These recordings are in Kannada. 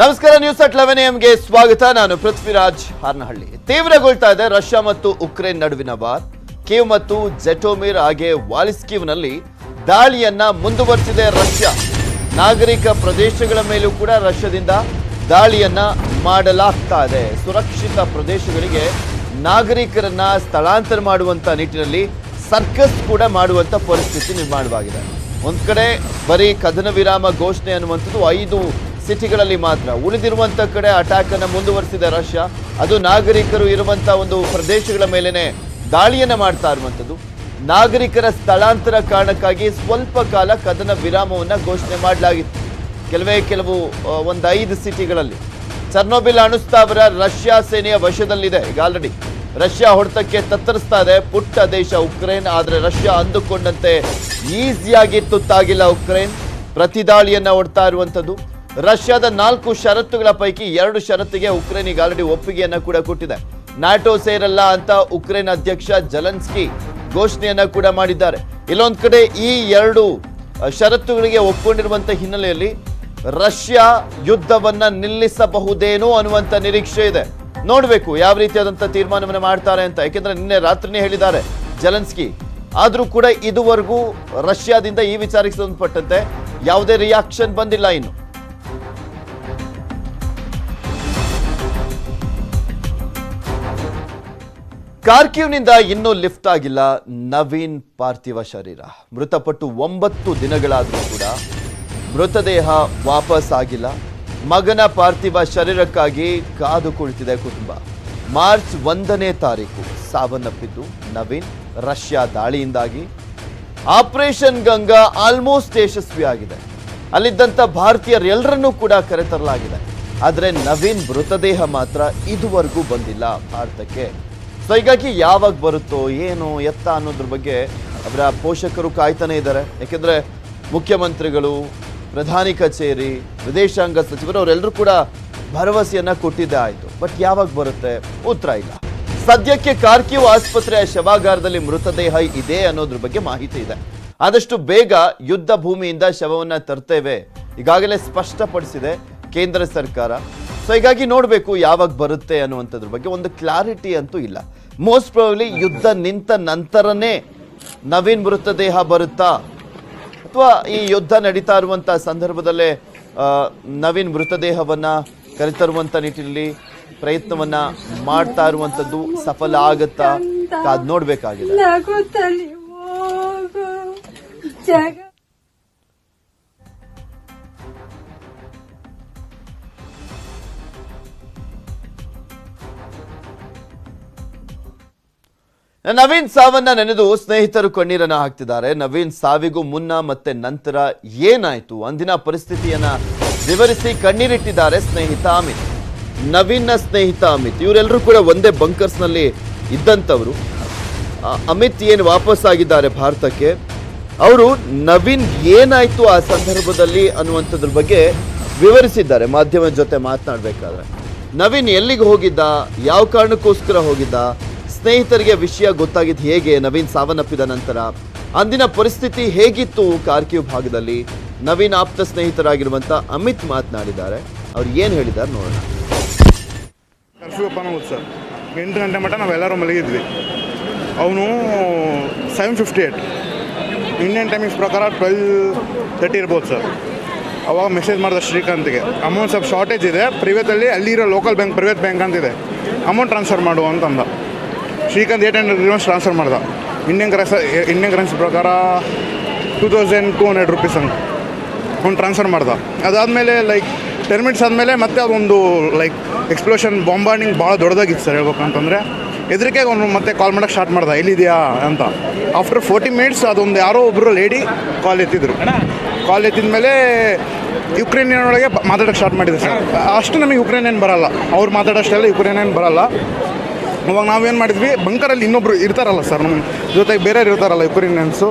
ನಮಸ್ಕಾರ, ನ್ಯೂಸ್ ಅಟ್ 11 AM ಗೆ ಸ್ವಾಗತ. ನಾನು ಪೃಥ್ವಿರಾಜ್ ಹಾರ್ನಹಳ್ಳಿ. ತೀವ್ರಗೊಳ್ತಾ ಇದೆ ರಷ್ಯಾ ಮತ್ತು ಉಕ್ರೇನ್ ನಡುವಿನ ವಾರ್. ಕೀವ್ ಮತ್ತು ಜೆಟೋಮಿರ್ ಹಾಗೆ ವಾಲಿಸ್ಕಿವ್ನಲ್ಲಿ ದಾಳಿಯನ್ನ ಮುಂದುವರಿಸಿದೆ ರಷ್ಯಾ. ನಾಗರಿಕ ಪ್ರದೇಶಗಳ ಮೇಲೂ ಕೂಡ ರಷ್ಯಾದಿಂದ ದಾಳಿಯನ್ನ ಮಾಡಲಾಗ್ತಾ ಇದೆ. ಸುರಕ್ಷಿತ ಪ್ರದೇಶಗಳಿಗೆ ನಾಗರಿಕರನ್ನ ಸ್ಥಳಾಂತರ ಮಾಡುವಂತ ನಿಟ್ಟಿನಲ್ಲಿ ಸರ್ಕಸ್ ಕೂಡ ಮಾಡುವಂತ ಪರಿಸ್ಥಿತಿ ನಿರ್ಮಾಣವಾಗಿದೆ. ಒಂದ್ ಕಡೆ ಬರೀ ಕದನ ವಿರಾಮ ಘೋಷಣೆ ಅನ್ನುವಂಥದ್ದು 5 ಸಿಟಿಗಳಲ್ಲಿ ಮಾತ್ರ, ಉಳಿದಿರುವಂತ ಕಡೆ ಅಟ್ಯಾಕ್ ಅನ್ನು ಮುಂದುವರಿಸಿದೆ ರಷ್ಯಾ. ಅದು ನಾಗರಿಕರು ಇರುವಂತ ಒಂದು ಪ್ರದೇಶಗಳ ಮೇಲೇನೆ ದಾಳಿಯನ್ನ ಮಾಡ್ತಾ ಇರುವಂಥದ್ದು. ನಾಗರಿಕರ ಸ್ಥಳಾಂತರ ಕಾರಣಕ್ಕಾಗಿ ಸ್ವಲ್ಪ ಕಾಲ ಕದನ ವಿರಾಮವನ್ನ ಘೋಷಣೆ ಮಾಡಲಾಗಿತ್ತು. ಕೆಲವು ಒಂದು 5 ಸಿಟಿಗಳಲ್ಲಿ. ಚರ್ನೋಬಿಲ್ ಅಣುಸ್ಥಾವರ ರಷ್ಯಾ ಸೇನೆಯ ವಶದಲ್ಲಿದೆ. ಈಗ ಆಲ್ರೆಡಿ ರಷ್ಯಾ ಹೊಡೆತಕ್ಕೆ ತತ್ತರಿಸ್ತಾ ಇದೆ ಪುಟ್ಟ ದೇಶ ಉಕ್ರೇನ್. ಆದರೆ ರಷ್ಯಾ ಅಂದುಕೊಂಡಂತೆ ಈಸಿಯಾಗಿ ತುತ್ತಾಗಿಲ್ಲ ಉಕ್ರೇನ್. ಪ್ರತಿದಾಳಿಯನ್ನ ಹೊಡ್ತಾ ಇರುವಂಥದ್ದು. ರಷ್ಯಾದ 4 ಷರತ್ತುಗಳ ಪೈಕಿ 2 ಷರತ್ತಿಗೆ ಉಕ್ರೇನ್ ಈಗ ಆಲ್ರೆಡಿ ಒಪ್ಪಿಗೆಯನ್ನ ಕೂಡ ಕೊಟ್ಟಿದೆ. ನ್ಯಾಟೋ ಸೇರಲ್ಲ ಅಂತ ಉಕ್ರೇನ್ ಅಧ್ಯಕ್ಷ ಜೆಲೆನ್ಸ್ಕಿ ಘೋಷಣೆಯನ್ನ ಕೂಡ ಮಾಡಿದ್ದಾರೆ. ಇಲ್ಲೊಂದ್ ಕಡೆ ಈ 2 ಷರತ್ತುಗಳಿಗೆ ಒಪ್ಪಿಕೊಂಡಿರುವಂತ ಹಿನ್ನೆಲೆಯಲ್ಲಿ ರಷ್ಯಾ ಯುದ್ಧವನ್ನ ನಿಲ್ಲಿಸಬಹುದೇನೋ ಅನ್ನುವಂತ ನಿರೀಕ್ಷೆ ಇದೆ. ನೋಡ್ಬೇಕು ಯಾವ ರೀತಿಯಾದಂತ ತೀರ್ಮಾನವನ್ನ ಮಾಡ್ತಾರೆ ಅಂತ. ಯಾಕೆಂದ್ರೆ ನಿನ್ನೆ ರಾತ್ರಿನೇ ಹೇಳಿದ್ದಾರೆ ಜೆಲೆನ್ಸ್ಕಿ. ಆದ್ರೂ ಕೂಡ ಇದುವರೆಗೂ ರಷ್ಯಾದಿಂದ ಈ ವಿಚಾರಕ್ಕೆ ಸಂಬಂಧಪಟ್ಟಂತೆ ಯಾವುದೇ ರಿಯಾಕ್ಷನ್ ಬಂದಿಲ್ಲ. ಇನ್ನು ಕಾರ್ಕಿವ್ನಿಂದ ಇನ್ನೂ ಲಿಫ್ಟ್ ಆಗಿಲ್ಲ ನವೀನ್ ಪಾರ್ಥಿವ ಶರೀರ. ಮೃತಪಟ್ಟು 9 ದಿನಗಳಾದರೂ ಕೂಡ ಮೃತದೇಹ ವಾಪಸ್ ಆಗಿಲ್ಲ. ಮಗನ ಪಾರ್ಥಿವ ಶರೀರಕ್ಕಾಗಿ ಕಾದು ಕುಳಿತಿದೆ ಕುಟುಂಬ. ಮಾರ್ಚ್ 1ನೇ ತಾರೀಕು ಸಾವನ್ನಪ್ಪಿದ್ದು ನವೀನ್ ರಷ್ಯಾ ದಾಳಿಯಿಂದಾಗಿ. ಆಪರೇಷನ್ ಗಂಗಾ ಆಲ್ಮೋಸ್ಟ್ ಯಶಸ್ವಿಯಾಗಿದೆ. ಅಲ್ಲಿದ್ದಂಥ ಭಾರತೀಯರೆಲ್ಲರನ್ನೂ ಕೂಡ ಕರೆತರಲಾಗಿದೆ. ಆದರೆ ನವೀನ್ ಮೃತದೇಹ ಮಾತ್ರ ಇದುವರೆಗೂ ಬಂದಿಲ್ಲ ಭಾರತಕ್ಕೆ. ಸೊ ಹೀಗಾಗಿ ಯಾವಾಗ ಬರುತ್ತೋ ಏನು ಎತ್ತ ಅನ್ನೋದ್ರ ಬಗ್ಗೆ ಅವರ ಪೋಷಕರು ಕಾಯ್ತಾನೆ ಇದ್ದಾರೆ. ಯಾಕೆಂದರೆ ಮುಖ್ಯಮಂತ್ರಿಗಳು, ಪ್ರಧಾನಿ ಕಚೇರಿ, ವಿದೇಶಾಂಗ ಸಚಿವರು ಅವರೆಲ್ಲರೂ ಕೂಡ ಭರವಸೆಯನ್ನ ಕೊಟ್ಟಿದ್ದೇ ಆಯಿತು. ಬಟ್ ಯಾವಾಗ ಬರುತ್ತೆ ಉತ್ತರ ಇಲ್ಲ. ಸದ್ಯಕ್ಕೆ ಕಾರ್ಕಿವ್ ಆಸ್ಪತ್ರೆಯ ಶವಾಗಾರದಲ್ಲಿ ಮೃತದೇಹ ಇದೆ ಅನ್ನೋದ್ರ ಬಗ್ಗೆ ಮಾಹಿತಿ ಇದೆ. ಆದಷ್ಟು ಬೇಗ ಯುದ್ಧ ಭೂಮಿಯಿಂದ ಶವವನ್ನ ತರ್ತೇವೆ ಈಗಾಗಲೇ ಸ್ಪಷ್ಟಪಡಿಸಿದೆ ಕೇಂದ್ರ ಸರ್ಕಾರ. ಸೊ ಹೀಗಾಗಿ ನೋಡಬೇಕು ಯಾವಾಗ ಬರುತ್ತೆ ಅನ್ನುವಂಥದ್ರ ಬಗ್ಗೆ ಒಂದು ಕ್ಲಾರಿಟಿ ಅಂತೂ ಇಲ್ಲ. ಮೋಸ್ಟ್ ಪ್ರಾಬಬ್ಲಿ ಯುದ್ಧ ನಿಂತ ನಂತರನೇ ನವೀನ್ ಮೃತದೇಹ ಬರುತ್ತಾ, ಅಥವಾ ಈ ಯುದ್ಧ ನಡೀತಾ ಇರುವಂತ ಸಂದರ್ಭದಲ್ಲೇ ನವೀನ್ ಮೃತದೇಹವನ್ನ ಕರೆತರುವಂತ ನಿಟ್ಟಿನಲ್ಲಿ ಪ್ರಯತ್ನವನ್ನ ಮಾಡ್ತಾ ಇರುವಂತದ್ದು ಸಫಲ ಆಗತ್ತಾ ಕಾದ್ ನೋಡ್ಬೇಕಾಗಿದೆ. ನವೀನ್ ಸಾವನ್ನ ನೆನೆದು ಸ್ನೇಹಿತರು ಕಣ್ಣೀರನ್ನ ಹಾಕ್ತಿದ್ದಾರೆ. ನವೀನ್ ಸಾವಿಗೂ ಮುನ್ನ ಮತ್ತೆ ನಂತರ ಏನಾಯ್ತು ಅಂದಿನ ಪರಿಸ್ಥಿತಿಯನ್ನ ವಿವರಿಸಿ ಕಣ್ಣೀರಿಟ್ಟಿದ್ದಾರೆ ಸ್ನೇಹಿತ ಅಮಿತ್. ನವೀನ್ನ ಸ್ನೇಹಿತ ಅಮಿತ್, ಇವರೆಲ್ಲರೂ ಕೂಡ ಒಂದೇ ಬಂಕರ್ಸ್ ನಲ್ಲಿ ಇದ್ದಂಥವ್ರು. ಅಮಿತ್ ಏನು ವಾಪಸ್ ಆಗಿದ್ದಾರೆ ಭಾರತಕ್ಕೆ, ಅವರು ನವೀನ್ ಏನಾಯ್ತು ಆ ಸಂದರ್ಭದಲ್ಲಿ ಅನ್ನುವಂಥದ್ರ ಬಗ್ಗೆ ವಿವರಿಸಿದ್ದಾರೆ ಮಾಧ್ಯಮದ ಜೊತೆ ಮಾತನಾಡಬೇಕಾದ್ರೆ. ನವೀನ್ ಎಲ್ಲಿಗೆ ಹೋಗಿದ್ದ, ಯಾವ ಕಾರಣಕ್ಕೋಸ್ಕರ ಹೋಗಿದ್ದ, ಸ್ನೇಹಿತರಿಗೆ ವಿಷಯ ಗೊತ್ತಾಗಿದ್ದು ಹೇಗೆ, ನವೀನ್ ಸಾವನ್ನಪ್ಪಿದ ನಂತರ ಅಂದಿನ ಪರಿಸ್ಥಿತಿ ಹೇಗಿತ್ತು ಕಾರ್ಕಿವ್ ಭಾಗದಲ್ಲಿ, ನವೀನ್ ಆಪ್ತ ಸ್ನೇಹಿತರಾಗಿರುವಂತ ಅಮಿತ್ ಮಾತನಾಡಿದ್ದಾರೆ. ಅವ್ರು ಏನು ಹೇಳಿದ್ದಾರೆ ನೋಡೋಣ. ಕರ್ಫ್ಯೂ ಓಪನ್ ಆಗುತ್ತೆ ಸರ್. 8 ಗಂಟೆ ಮಟ್ಟ ನಾವೆಲ್ಲರೂ ಮಲಗಿದ್ವಿ. ಅವನು 7:58 ಇಂಡಿಯನ್ ಟೈಮಿಂಗ್ಸ್ ಪ್ರಕಾರ 12:30 ಇರ್ಬೋದು ಸರ್. ಅವಾಗ ಮೆಸೇಜ್ ಮಾಡಿದ ಶ್ರೀಕಾಂತ್ಗೆ, ಅಮೌಂಟ್ ಸ್ವಲ್ಪ ಶಾರ್ಟೇಜ್ ಇದೆ ಪ್ರಿವೇತಲ್ಲಿ, ಅಲ್ಲಿರೋ ಲೋಕಲ್ ಬ್ಯಾಂಕ್ ಪ್ರೈವೇಟ್ ಬ್ಯಾಂಕ್ ಅಂತಿದೆ, ಅಮೌಂಟ್ ಟ್ರಾನ್ಸ್ಫರ್ ಮಾಡು ಅಂತಂದ. ಶ್ರೀಕಾಂತ್ 800 ರಿವನ್ಸ್ ಟ್ರಾನ್ಸ್ಫರ್ ಮಾಡ್ದ. ಇಂಡಿಯನ್ ಕರೆನ್ಸಿ ಪ್ರಕಾರ 2200 ರೂಪೀಸ್ ಅಂತ ಅವ್ನು ಟ್ರಾನ್ಸ್ಫರ್ ಮಾಡ್ದ. ಅದಾದಮೇಲೆ ಲೈಕ್ 10 ಮಿನಿಟ್ಸ್ ಆದಮೇಲೆ ಮತ್ತೆ ಅದೊಂದು ಲೈಕ್ ಎಕ್ಸ್ಪ್ಲೋಷನ್ ಬಾಂಬಾರ್ಡಿಂಗ್ ಭಾಳ ದೊಡ್ಡದಾಗಿತ್ತು ಸರ್. ಹೇಳ್ಬೇಕಂತಂದರೆ ಹೆದರಿಕೆ ಅವನು ಮತ್ತೆ ಕಾಲ್ ಮಾಡೋಕ್ಕೆ ಸ್ಟಾರ್ಟ್ ಮಾಡ್ದ, ಎಲ್ಲಿದೆಯಾ ಅಂತ. ಆಫ್ಟರ್ 40 ಮಿನಿಟ್ಸ್ ಅದೊಂದು ಯಾರೋ ಒಬ್ಬರು ಲೇಡಿ ಕಾಲ್ ಎತ್ತಿದ್ರು. ಕಾಲ್ ಎತ್ತಿದ ಮೇಲೆ ಯುಕ್ರೇನಿಯನ್ ಒಳಗೆ ಮಾತಾಡೋಕ್ಕೆ ಸ್ಟಾರ್ಟ್ ಮಾಡಿದ್ರು ಸರ್. ಅಷ್ಟು ನಮಗೆ ಯುಕ್ರೇನಿಯನ್ ಬರೋಲ್ಲ, ಅವ್ರು ಮಾತಾಡೋಷ್ಟೆಲ್ಲ ಯುಕ್ರೇನಿಯನ್ ಬರೋಲ್ಲ. ಅವಾಗ ನಾವೇನು ಮಾಡಿದ್ವಿ, ಬಂಕರಲ್ಲಿ ಇನ್ನೊಬ್ರು ಇರ್ತಾರಲ್ಲ ಸರ್ ನಮ್ಮ ಜೊತೆಗೆ, ಬೇರೆಯವ್ರು ಇರ್ತಾರಲ್ಲ ಯುಕ್ರೇನಿಯನ್ಸು,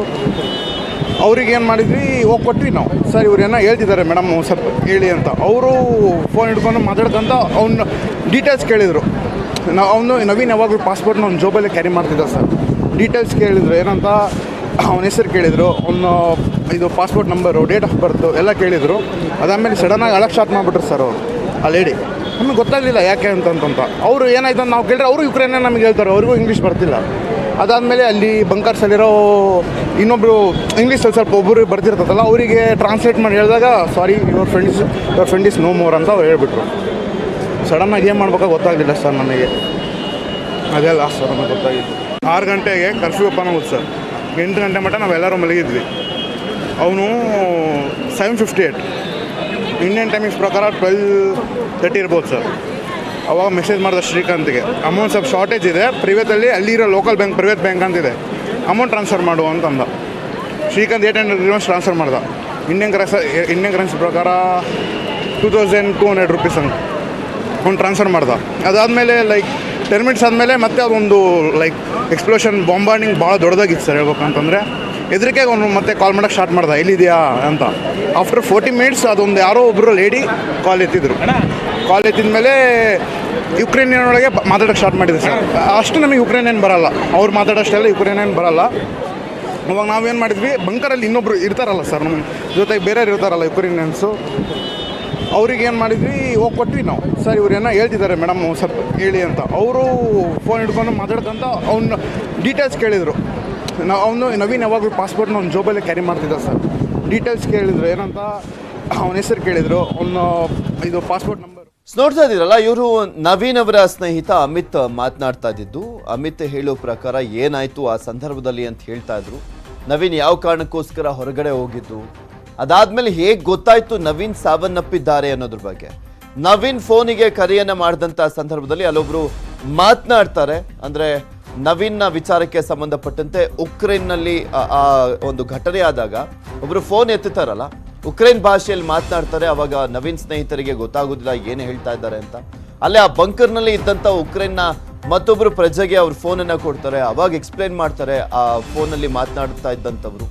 ಅವ್ರಿಗೆ ಏನು ಮಾಡಿದ್ವಿ, ಹೋಗ್ಕೊಟ್ವಿ ನಾವು. ಸರ್ ಇವ್ರೇನೋ ಹೇಳ್ತಿದ್ದಾರೆ ಮೇಡಮ್ ಸ್ವಲ್ಪ ಹೇಳಿ ಅಂತ. ಅವರು ಫೋನ್ ಹಿಡ್ಕೊಂಡು ಮಾತಾಡ್ಕೊಂತ ಅವ್ನ ಡೀಟೇಲ್ಸ್ ಕೇಳಿದರು. ಅವನು ನವೀನ್ ಯಾವಾಗಲೂ ಪಾಸ್ಪೋರ್ಟ್ನ ಅವ್ನ ಜೋಬಲ್ಲೇ ಕ್ಯಾರಿ ಮಾಡ್ತಿದ್ದ ಸರ್. ಡೀಟೇಲ್ಸ್ ಕೇಳಿದರು, ಏನಂತ ಅವನ ಹೆಸರು ಕೇಳಿದರು, ಅವನು ಇದು passport number, date of birth ಎಲ್ಲ ಕೇಳಿದರು. ಅದಾದಮೇಲೆ ಸಡನ್ನಾಗಿ ಅಳಕ್ಕೆ ಸ್ಟಾರ್ಟ್ ಮಾಡಿಬಿಟ್ರು ಸರ್ ಅವರು. ಆ ಲೇಡಿ. ನಮಗೆ ಗೊತ್ತಾಗಲಿಲ್ಲ ಯಾಕೆ ಅಂತಂತ. ಅವರು ಏನಾಯ್ತು ಅಂತ ನಾವು ಕೇಳಿದ್ರೆ ಅವರು ಯುಕ್ರೇನ್ ನಮಗೆ ಹೇಳ್ತಾರೆ, ಅವ್ರಿಗೂ ಇಂಗ್ಲೀಷ್ ಬರ್ತಿಲ್ಲ. ಅದಾದಮೇಲೆ ಅಲ್ಲಿ ಬಂಕರ್ಸಲ್ಲಿರೋ ಇನ್ನೊಬ್ಬರು ಇಂಗ್ಲೀಷ್ ಸ್ವಲ್ಪ ಒಬ್ಬರು ಬರ್ತಿರ್ತದಲ್ಲ, ಅವರಿಗೆ ಟ್ರಾನ್ಸ್ಲೇಟ್ ಮಾಡಿ ಹೇಳಿದಾಗ sorry your friend is no more ಅಂತ ಅವ್ರು ಹೇಳ್ಬಿಟ್ರು. ಸಡನ್ನಾಗಿ ಏನು ಮಾಡ್ಬೇಕಾ ಗೊತ್ತಾಗಲಿಲ್ಲ ಸರ್ ನನಗೆ. ಅದೇ ಲಾಸ್ಟ್ ಸರ್ ನಮಗೆ ಗೊತ್ತಾಗಿತ್ತು. 6 ಗಂಟೆಗೆ ಕರ್ಫ್ಯೂ ಓಪನ್ ಆಗುತ್ತೆ ಸರ್. 8 ಗಂಟೆ ಮಟ್ಟ ನಾವೆಲ್ಲರೂ ಮಲಗಿದ್ವಿ. ಅವನು 7:58 ಇಂಡಿಯನ್ ಟೈಮಿಂಗ್ಸ್ ಪ್ರಕಾರ 12:30 ಇರ್ಬೋದು ಸರ್. ಅವಾಗ ಮೆಸೇಜ್ ಮಾಡಿದೆ ಶ್ರೀಕಾಂತ್ಗೆ, ಅಮೌಂಟ್ ಸ್ವಲ್ಪ ಶಾರ್ಟೇಜ್ ಇದೆ ಪ್ರಿವೇತಲ್ಲಿ, ಅಲ್ಲಿರೋ ಲೋಕಲ್ ಬ್ಯಾಂಕ್ ಪ್ರೈವೇಟ್ ಬ್ಯಾಂಕ್ ಅಂತಿದೆ, ಅಮೌಂಟ್ ಟ್ರಾನ್ಸ್ಫರ್ ಮಾಡು ಅಂತಂದ. ಶ್ರೀಕಾಂತ್ 800 ರಿವರ್ಸ್ ಟ್ರಾನ್ಸ್ಫರ್ ಮಾಡ್ದ. ಇಂಡಿಯನ್ ಕರೆನ್ಸಿ ಪ್ರಕಾರ 2200 ರೂಪೀಸ್ ಅಂತ ಅವ್ನು ಟ್ರಾನ್ಸ್ಫರ್ ಮಾಡ್ದ. ಅದಾದಮೇಲೆ ಲೈಕ್ 10 ಮಿನಿಟ್ಸ್ ಆದಮೇಲೆ ಮತ್ತೆ ಅದೊಂದು ಲೈಕ್ ಎಕ್ಸ್ಪ್ಲೋಷನ್ ಬಾಂಬಾರ್ಡಿಂಗ್ ಭಾಳ ದೊಡ್ಡದಾಗಿತ್ತು ಸರ್. ಹೇಳ್ಬೇಕಂತಂದರೆ ಹೆದರಿಕೆ ಅವನು ಮತ್ತೆ ಕಾಲ್ ಮಾಡೋಕ್ಕೆ ಸ್ಟಾರ್ಟ್ ಮಾಡ್ದೆ, ಎಲ್ಲಿದೆಯಾ ಅಂತ. ಆಫ್ಟರ್ 40 ಮಿನಿಟ್ಸ್ ಅದೊಂದು ಯಾರೋ ಒಬ್ಬರು ಲೇಡಿ ಕಾಲ್ ಎತ್ತಿದ್ರು. ಕಾಲ್ ಎತ್ತಿದ ಮೇಲೆ ಯುಕ್ರೇನಿಯನ್ ಒಳಗೆ ಮಾತಾಡೋಕ್ಕೆ ಸ್ಟಾರ್ಟ್ ಮಾಡಿದ್ರು ಸರ್. ಅಷ್ಟು ನಮಗೆ ಯುಕ್ರೇನಿಯನ್ ಬರೋಲ್ಲ, ಅವ್ರು ಮಾತಾಡೋಷ್ಟೆಲ್ಲ ಯುಕ್ರೇನಿಯನ್ ಬರೋಲ್ಲ. ಅವಾಗ ನಾವೇನು ಮಾಡಿದ್ವಿ, ಬಂಕರಲ್ಲಿ ಇನ್ನೊಬ್ರು ಇರ್ತಾರಲ್ಲ ಸರ್ ನಮ್ಮ ಜೊತೆಗೆ, ಬೇರೆಯವ್ರು ಇರ್ತಾರಲ್ಲ ಯುಕ್ರೇನಿಯನ್ಸು, ಅವ್ರಿಗೆ ಏನು ಮಾಡಿದ್ವಿ, ಹೋಗಿ ಕೊಟ್ವಿ ನಾವು. ಸರ್ ಇವ್ರು ಏನೋ ಹೇಳ್ತಿದ್ದಾರೆ ಮೇಡಮ್ ಸ್ವಲ್ಪ ಹೇಳಿ ಅಂತ. ಅವರು ಫೋನ್ ಹಿಡ್ಕೊಂಡು ಮಾತಾಡ್ಕೊಂತ ಅವ್ನ ಡೀಟೇಲ್ಸ್ ಕೇಳಿದರು. ಅವನು ನವೀನ್ ಯಾವಾಗಲೂ ಪಾಸ್ಪೋರ್ಟ್ನ ಅವ್ನ ಜೋಬಲ್ಲೇ ಕ್ಯಾರಿ ಮಾಡ್ತಿದ್ದ ಸರ್. ಡೀಟೇಲ್ಸ್ ಕೇಳಿದ್ರು, ಏನಂತ ಅವನ ಹೆಸರು ಕೇಳಿದರು, ಅವನು ಇದು ಪಾಸ್ಪೋರ್ಟ್ ನಂಬರ್. ನೋಡ್ತಾ ಇದ್ದೀರಲ್ಲ, ಇವರು ನವೀನ್ ಅವರ ಸ್ನೇಹಿತ ಅಮಿತ್ ಮಾತನಾಡ್ತಾ ಇದ್ದಿದ್ದು. ಅಮಿತ್ ಹೇಳೋ ಪ್ರಕಾರ ಏನಾಯ್ತು ಆ ಸಂದರ್ಭದಲ್ಲಿ ಅಂತ ಹೇಳ್ತಾ ಇದ್ರು. ನವೀನ್ ಯಾವ ಕಾರಣಕ್ಕೋಸ್ಕರ ಹೊರಗಡೆ ಹೋಗಿದ್ದು, ಅದಾದ್ಮೇಲೆ ಹೇಗೆ ಗೊತ್ತಾಯ್ತು ನವೀನ್ ಸಾವನ್ನಪ್ಪಿದ್ದಾರೆ ಅನ್ನೋದ್ರ ಬಗ್ಗೆ. ನವೀನ್ ಫೋನಿಗೆ ಕರೆಯನ್ನ ಮಾಡಿದಂಥ ಸಂದರ್ಭದಲ್ಲಿ ಅಲ್ಲೊಬ್ರು ಮಾತನಾಡ್ತಾರೆ. ಅಂದ್ರೆ ನವೀನ್ನ ವಿಚಾರಕ್ಕೆ ಸಂಬಂಧಪಟ್ಟಂತೆ ಉಕ್ರೇನ್ನಲ್ಲಿ ಆ ಒಂದು ಘಟನೆ ಆದಾಗ ಒಬ್ರು ಫೋನ್ ಎತ್ತುತ್ತಾರಲ್ಲ, ಉಕ್ರೇನ್ ಭಾಷೆಯಲ್ಲಿ ಮಾತನಾಡ್ತಾರೆ. ಅವಾಗ ನವೀನ್ ಸ್ನೇಹಿತರಿಗೆ ಗೊತ್ತಾಗೋದಿಲ್ಲ ಏನು ಹೇಳ್ತಾ ಇದ್ದಾರೆ ಅಂತ. ಅಲ್ಲೇ ಆ ಬಂಕರ್ನಲ್ಲಿ ಇದ್ದಂಥ ಉಕ್ರೇನ್ನ ಮತ್ತೊಬ್ರು ಪ್ರಜೆಗೆ ಅವ್ರ ಫೋನನ್ನು ಕೊಡ್ತಾರೆ. ಅವಾಗ ಎಕ್ಸ್ಪ್ಲೇನ್ ಮಾಡ್ತಾರೆ ಆ ಫೋನಲ್ಲಿ ಮಾತನಾಡ್ತಾ ಇದ್ದಂಥವ್ರು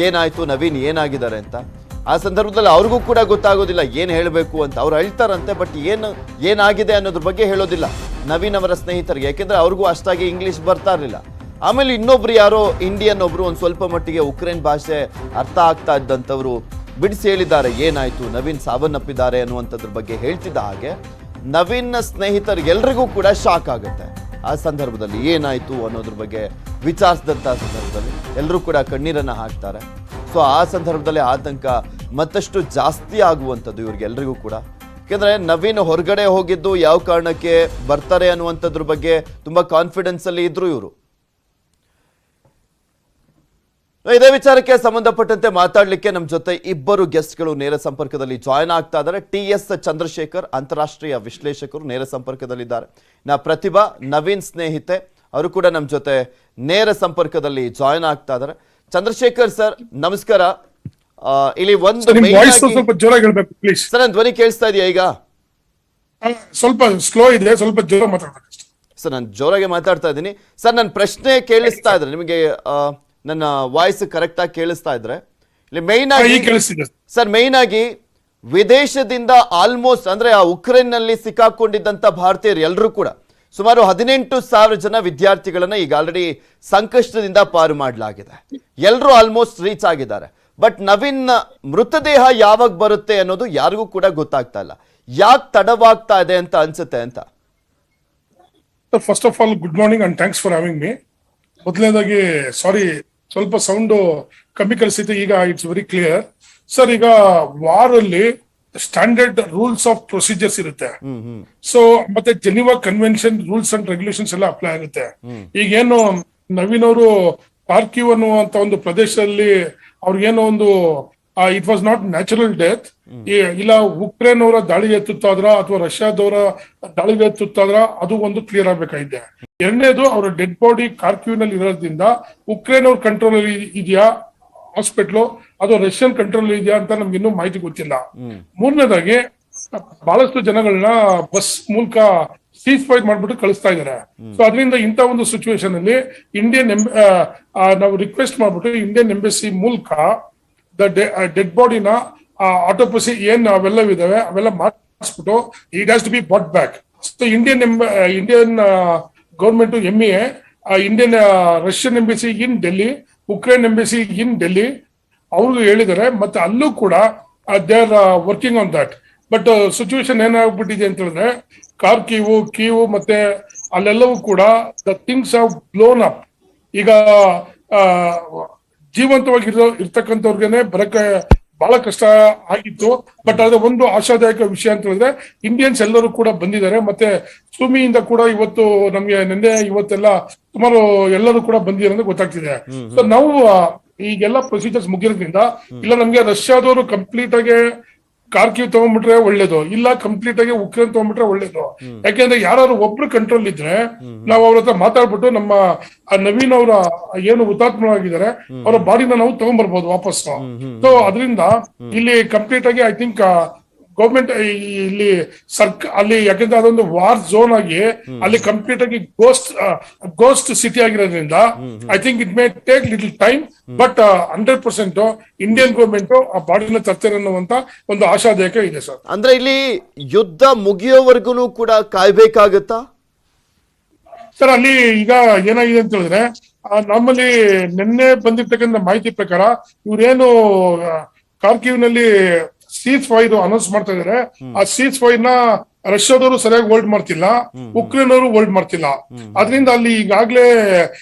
ಏನಾಯ್ತು, ನವೀನ್ ಏನಾಗಿದ್ದಾರೆ ಅಂತ. ಆ ಸಂದರ್ಭದಲ್ಲಿ ಅವ್ರಿಗೂ ಕೂಡ ಗೊತ್ತಾಗೋದಿಲ್ಲ ಏನು ಹೇಳಬೇಕು ಅಂತ. ಅವ್ರು ಹೇಳ್ತಾರಂತೆ, ಬಟ್ ಏನಾಗಿದೆ ಅನ್ನೋದ್ರ ಬಗ್ಗೆ ಹೇಳೋದಿಲ್ಲ ನವೀನ್ ಅವರ ಸ್ನೇಹಿತರಿಗೆ, ಯಾಕೆಂದ್ರೆ ಅವ್ರಿಗೂ ಅಷ್ಟಾಗಿ ಇಂಗ್ಲೀಷ್ ಬರ್ತಾ ಇರಲಿಲ್ಲ. ಆಮೇಲೆ ಇನ್ನೊಬ್ರು ಯಾರೋ ಇಂಡಿಯನ್ ಒಬ್ರು ಒಂದು ಸ್ವಲ್ಪ ಮಟ್ಟಿಗೆ ಉಕ್ರೇನ್ ಭಾಷೆ ಅರ್ಥ ಆಗ್ತಾ ಇದ್ದಂಥವ್ರು ಬಿಡಿಸಿ ಹೇಳಿದ್ದಾರೆ ಏನಾಯ್ತು, ನವೀನ್ ಸಾವನ್ನಪ್ಪಿದ್ದಾರೆ ಅನ್ನುವಂಥದ್ರ ಬಗ್ಗೆ ಹೇಳ್ತಿದ್ದ ಹಾಗೆ ನವೀನ್ನ ಸ್ನೇಹಿತರಿಗೆಲ್ರಿಗೂ ಕೂಡ ಶಾಕ್ ಆಗುತ್ತೆ. ಆ ಸಂದರ್ಭದಲ್ಲಿ ಏನಾಯ್ತು ಅನ್ನೋದ್ರ ಬಗ್ಗೆ ವಿಚಾರಿಸಿದಂಥ ಸಂದರ್ಭದಲ್ಲಿ ಎಲ್ಲರೂ ಕೂಡ ಕಣ್ಣೀರನ್ನು ಹಾಕ್ತಾರೆ. ಸೊ ಆ ಸಂದರ್ಭದಲ್ಲಿ ಆತಂಕ ಮತ್ತಷ್ಟು ಜಾಸ್ತಿ ಆಗುವಂಥದ್ದು ಇವ್ರಿಗೆಲ್ರಿಗೂ ಕೂಡ. ಯಾಕೆಂದರೆ ನವೀನ್ ಹೊರಗಡೆ ಹೋಗಿದ್ದು ಯಾವ ಕಾರಣಕ್ಕೆ ಬರ್ತಾರೆ ಅನ್ನುವಂಥದ್ರ ಬಗ್ಗೆ ತುಂಬ ಕಾನ್ಫಿಡೆನ್ಸಲ್ಲಿ ಇದ್ರು ಇವರು. ಇದೇ ವಿಚಾರಕ್ಕೆ ಸಂಬಂಧಪಟ್ಟಂತೆ ಮಾತಾಡಲಿಕ್ಕೆ ನಮ್ಮ ಜೊತೆ ಇಬ್ಬರು ಗೆಸ್ಟ್ಗಳು ನೇರ ಸಂಪರ್ಕದಲ್ಲಿ ಜಾಯ್ನ್ ಆಗ್ತಾ ಇದ್ದಾರೆ. TS ಚಂದ್ರಶೇಖರ್, ಅಂತಾರಾಷ್ಟ್ರೀಯ ವಿಶ್ಲೇಷಕರು, ನೇರ ಸಂಪರ್ಕದಲ್ಲಿದ್ದಾರೆ. ಪ್ರತಿಭಾ, ನವೀನ್ ಸ್ನೇಹಿತೆ, ಅವರು ಕೂಡ ನಮ್ಮ ಜೊತೆ ನೇರ ಸಂಪರ್ಕದಲ್ಲಿ ಜಾಯ್ನ್ ಆಗ್ತಾ ಇದ್ದಾರೆ. ಚಂದ್ರಶೇಖರ್ ಸರ್ ನಮಸ್ಕಾರ. ಇಲ್ಲಿ ಒಂದು ಸ್ವಲ್ಪ ಜೋರಾಗಿ ಹೇಳ್ಬೇಕು ಪ್ಲೀಸ್. ಸರ್ ನನ್ನ ಧ್ವನಿ ಕೇಳಿಸ್ತಾ ಇದೆಯಾ ಈಗ? ಸ್ವಲ್ಪ ಸ್ಲೋ ಇದೆ, ಸ್ವಲ್ಪ ಜೋರ ಮಾತಾಡ್ಬೇಕು ಸರ್. ನಾನು ಜೋರಾಗಿ ಮಾತಾಡ್ತಾ ಇದ್ದೀನಿ ಸರ್. ನನ್ನ ಪ್ರಶ್ನೆ ಕೇಳಿಸ್ತಾ ಇದ್ರೆ ನಿಮಗೆ ನನ್ನ ವಾಯ್ಸ್ ಕರೆಕ್ಟ್ ಆಗಿ ಕೇಳಿಸ್ತಾ ಇದ್ರೆ? ಇಲ್ಲಿ ಮೈನ್ ಆಗಿ ಸರ್, ಮೈನ್ ಆಗಿ ವಿದೇಶದಿಂದ ಆಲ್ಮೋಸ್ಟ್ ಅಂದ್ರೆ ಆ ಉಕ್ರೇನ್ ನಲ್ಲಿ ಸಿಕ್ಕಾಕೊಂಡಿದ್ದಂತ ಭಾರತೀಯರು ಎಲ್ಲರೂ ಕೂಡ ಸುಮಾರು 18,000 ಜನ ವಿದ್ಯಾರ್ಥಿಗಳನ್ನ ಈಗ ಆಲ್ರೆಡಿ ಸಂಕಷ್ಟದಿಂದ ಪಾರು ಮಾಡಲಾಗಿದೆ. ಎಲ್ಲರೂ ಆಲ್ಮೋಸ್ಟ್ ರೀಚ್ ಆಗಿದ್ದಾರೆ. ಬಟ್ ನವೀನ್ ಮೃತದೇಹ ಯಾವಾಗ ಬರುತ್ತೆ ಅನ್ನೋದು ಯಾರಿಗೂ ಕೂಡ ಗೊತ್ತಾಗ್ತಾ ಇಲ್ಲ. ಯಾಕೆ ತಡವಾಗ್ತಾ ಇದೆ ಅಂತ ಅನ್ಸುತ್ತೆ ಅಂತ? First of all good morning and thanks for having me. ಮೊದಲನೇದಾಗಿ ಸಾರಿ, ಸ್ವಲ್ಪ ಸೌಂಡ್ ಕಮ್ಮಿ ಕಳಿಸಿತ್ತು, ಈಗ ಇಟ್ಸ್ ವೆರಿ ಕ್ಲಿಯರ್. ಸರ್, ಈಗ ವಾರಲ್ಲಿ ಸ್ಟ್ಯಾಂಡರ್ಡ್ ರೂಲ್ಸ್ ಆಫ್ ಪ್ರೊಸೀಜರ್ಸ್ ಇರುತ್ತೆ. ಸೊ ಮತ್ತೆ Geneva convention rules and regulations ಎಲ್ಲ ಅಪ್ಲೈ ಆಗುತ್ತೆ. ಈಗೇನು ನವೀನ್ ಅವರು ಪಾರ್ಕಿವ್ ಅನ್ನುವಂತ ಒಂದು ಪ್ರದೇಶದಲ್ಲಿ ಅವ್ರಿಗೇನೋ ಒಂದು it was not natural death, ಇಲ್ಲ ಉಕ್ರೇನ್ ಅವರ ದಾಳಿಗೆ ತುತ್ತಾದ್ರ ಅಥವಾ ರಷ್ಯಾದವರ ದಾಳಿಗೆ ತುತ್ತಾದ್ರ, ಅದು ಒಂದು ಕ್ಲಿಯರ್ ಆಗ್ಬೇಕಾಗಿದೆ. ಎರಡನೇದು, ಅವರ ಡೆಡ್ ಬಾಡಿ ಕಾರ್ಕ್ಯೂ ನಲ್ಲಿ ಇರೋದ್ರಿಂದ ಉಕ್ರೇನ್ ಅವ್ರ ಕಂಟ್ರೋಲ್ ಅಲ್ಲಿ ಇದೆಯಾ ಹಾಸ್ಪಿಟ್ಲು, ಅದು ರಷ್ಯನ್ ಕಂಟ್ರೋಲ್ ಇದೆಯಾ ಅಂತ ನಮ್ಗೆ ಇನ್ನೂ ಮಾಹಿತಿ ಗೊತ್ತಿಲ್ಲ. ಮೂರನೇದಾಗಿ, ಬಹಳಷ್ಟು ಜನಗಳನ್ನ ಬಸ್ ಮೂಲಕ ಸೀಸ್ ಫೈರ್ ಮಾಡ್ಬಿಟ್ಟು ಕಳಿಸ್ತಾ ಇದಾರೆ. ಸೊ ಅದರಿಂದ ಇಂಥ ಒಂದು ಸಿಚುವೇಶನ್ ಅಲ್ಲಿ ನಾವು ರಿಕ್ವೆಸ್ಟ್ ಮಾಡ್ಬಿಟ್ಟು ಇಂಡಿಯನ್ ಎಂಬಸಿ ಮೂಲಕ ಡೆಡ್ ಬಾಡಿನ ಆಟೋಪಸಿ ಏನ್ ಅವೆಲ್ಲವಿದಾವೆ ಅವೆಲ್ಲ ಮಾಡಿಸ್ಬಿಟ್ಟು it has to be bought back. So Indian government MEA, Indian Russian embassy in Delhi, Ukraine embassy in Delhi ಅವ್ರಿಗೂ ಹೇಳಿದ್ದಾರೆ. ಮತ್ತೆ ಅಲ್ಲೂ ಕೂಡ they are working on that. But situation ಏನಾಗ್ಬಿಟ್ಟಿದೆ ಅಂತ ಹೇಳಿದ್ರೆ ಕೀವು ಮತ್ತೆ ಅಲ್ಲೆಲ್ಲವೂ ಕೂಡ the things have blown up. ಈಗ ಇರ್ತಕ್ಕಂಥವ್ರಿಗೇನೆ ಬರಕ್ಕೆ ಬಹಳ ಕಷ್ಟ ಆಗಿತ್ತು. ಬಟ್ ಅದ್ರ ಒಂದು ಆಶಾದಾಯಕ ವಿಷಯ ಅಂತ ಹೇಳಿದ್ರೆ ಇಂಡಿಯನ್ಸ್ ಎಲ್ಲರೂ ಕೂಡ ಬಂದಿದ್ದಾರೆ. ಮತ್ತೆ ಸುಮಿಯಿಂದ ಕೂಡ ಇವತ್ತು ನಮ್ಗೆ ನಿನ್ನೆ ಇವತ್ತೆಲ್ಲ ಸುಮಾರು ಎಲ್ಲರೂ ಕೂಡ ಬಂದಿದ್ದಾರೆ ಅಂತ ಗೊತ್ತಾಗ್ತಿದೆ. ಸೊ ನಾವು ಈಗೆಲ್ಲ ಪ್ರೊಸೀಜರ್ಸ್ ಮುಗಿರೋದ್ರಿಂದ ಇಲ್ಲ ನಮ್ಗೆ ರಷ್ಯಾದವರು ಕಂಪ್ಲೀಟ್ ಆಗಿ ಕಾರ್ಕಿವ್ ತಗೊಂಡ್ಬಿಟ್ರೆ ಒಳ್ಳೇದು, ಇಲ್ಲ ಕಂಪ್ಲೀಟ್ ಆಗಿ ಉಕ್ರೇನ್ ತಗೊಂಡ್ಬಿಟ್ರೆ ಒಳ್ಳೇದು. ಯಾಕೆಂದ್ರೆ ಯಾರು ಒಬ್ರು ಕಂಟ್ರೋಲ್ ಇದ್ರೆ ನಾವು ಅವ್ರ ಹತ್ರ ಮಾತಾಡ್ಬಿಟ್ಟು ನಮ್ಮ ನವೀನ್ ಅವರ ಏನು ಹುತಾತ್ಮರಾಗಿದ್ದಾರೆ ಅವರ ಬಾಡಿನ ನಾವು ತಗೊಂಡ್ಬರ್ಬೋದು ವಾಪಸ್. ಸೊ ಅದರಿಂದ ಇಲ್ಲಿ ಕಂಪ್ಲೀಟ್ ಆಗಿ ಐ ಥಿಂಕ್ ಗೌರ್ಮೆಂಟ್ ಇಲ್ಲಿ ಅಲ್ಲಿ ಯಾಕೆಂದ್ರೆ ಅದೊಂದು ವಾರ್ ಝೋನ್ ಆಗಿ ಅಲ್ಲಿ ಕಂಪ್ಲೀಟ್ ಆಗಿ ಗೋಸ್ಟ್ ಸಿಟಿ ಆಗಿರೋದ್ರಿಂದ I think it may take little time. But 100% Indian government ಆ ಬಾಡಿನ ತರ್ತಾರೆ ಅನ್ನುವಂತ ಒಂದು ಆಶಾದಾಯಕ ಇದೆ ಸರ್. ಅಂದ್ರೆ ಇಲ್ಲಿ ಯುದ್ಧ ಮುಗಿಯೋವರೆಗೂ ಕೂಡ ಕಾಯ್ಬೇಕಾಗತ್ತಾ ಸರ್? ಅಲ್ಲಿ ಈಗ ಏನಾಗಿದೆ ಅಂತ ಹೇಳಿದ್ರೆ ನಮ್ಮಲ್ಲಿ ನಿನ್ನೆ ಬಂದಿರ್ತಕ್ಕಂಥ ಮಾಹಿತಿ ಪ್ರಕಾರ ಇವ್ರೇನು ಕಾರ್ಕಿವ್ ನಲ್ಲಿ ಸೀಸ್ ಫೈರ್ ಅನೌನ್ಸ್ ಮಾಡ್ತಾ ಇದಾರೆ. ಆ ಸೀಸ್ ಫೈರ್ ನ ರಷ್ಯಾದವರು ಸರಿಯಾಗಿ ಹೋಲ್ಡ್ ಮಾಡ್ತಿಲ್ಲ, ಉಕ್ರೇನ್ ಅವರು ಹೋಲ್ಡ್ ಮಾಡ್ತಿಲ್ಲ. ಅದರಿಂದ ಅಲ್ಲಿ ಈಗಾಗ್ಲೇ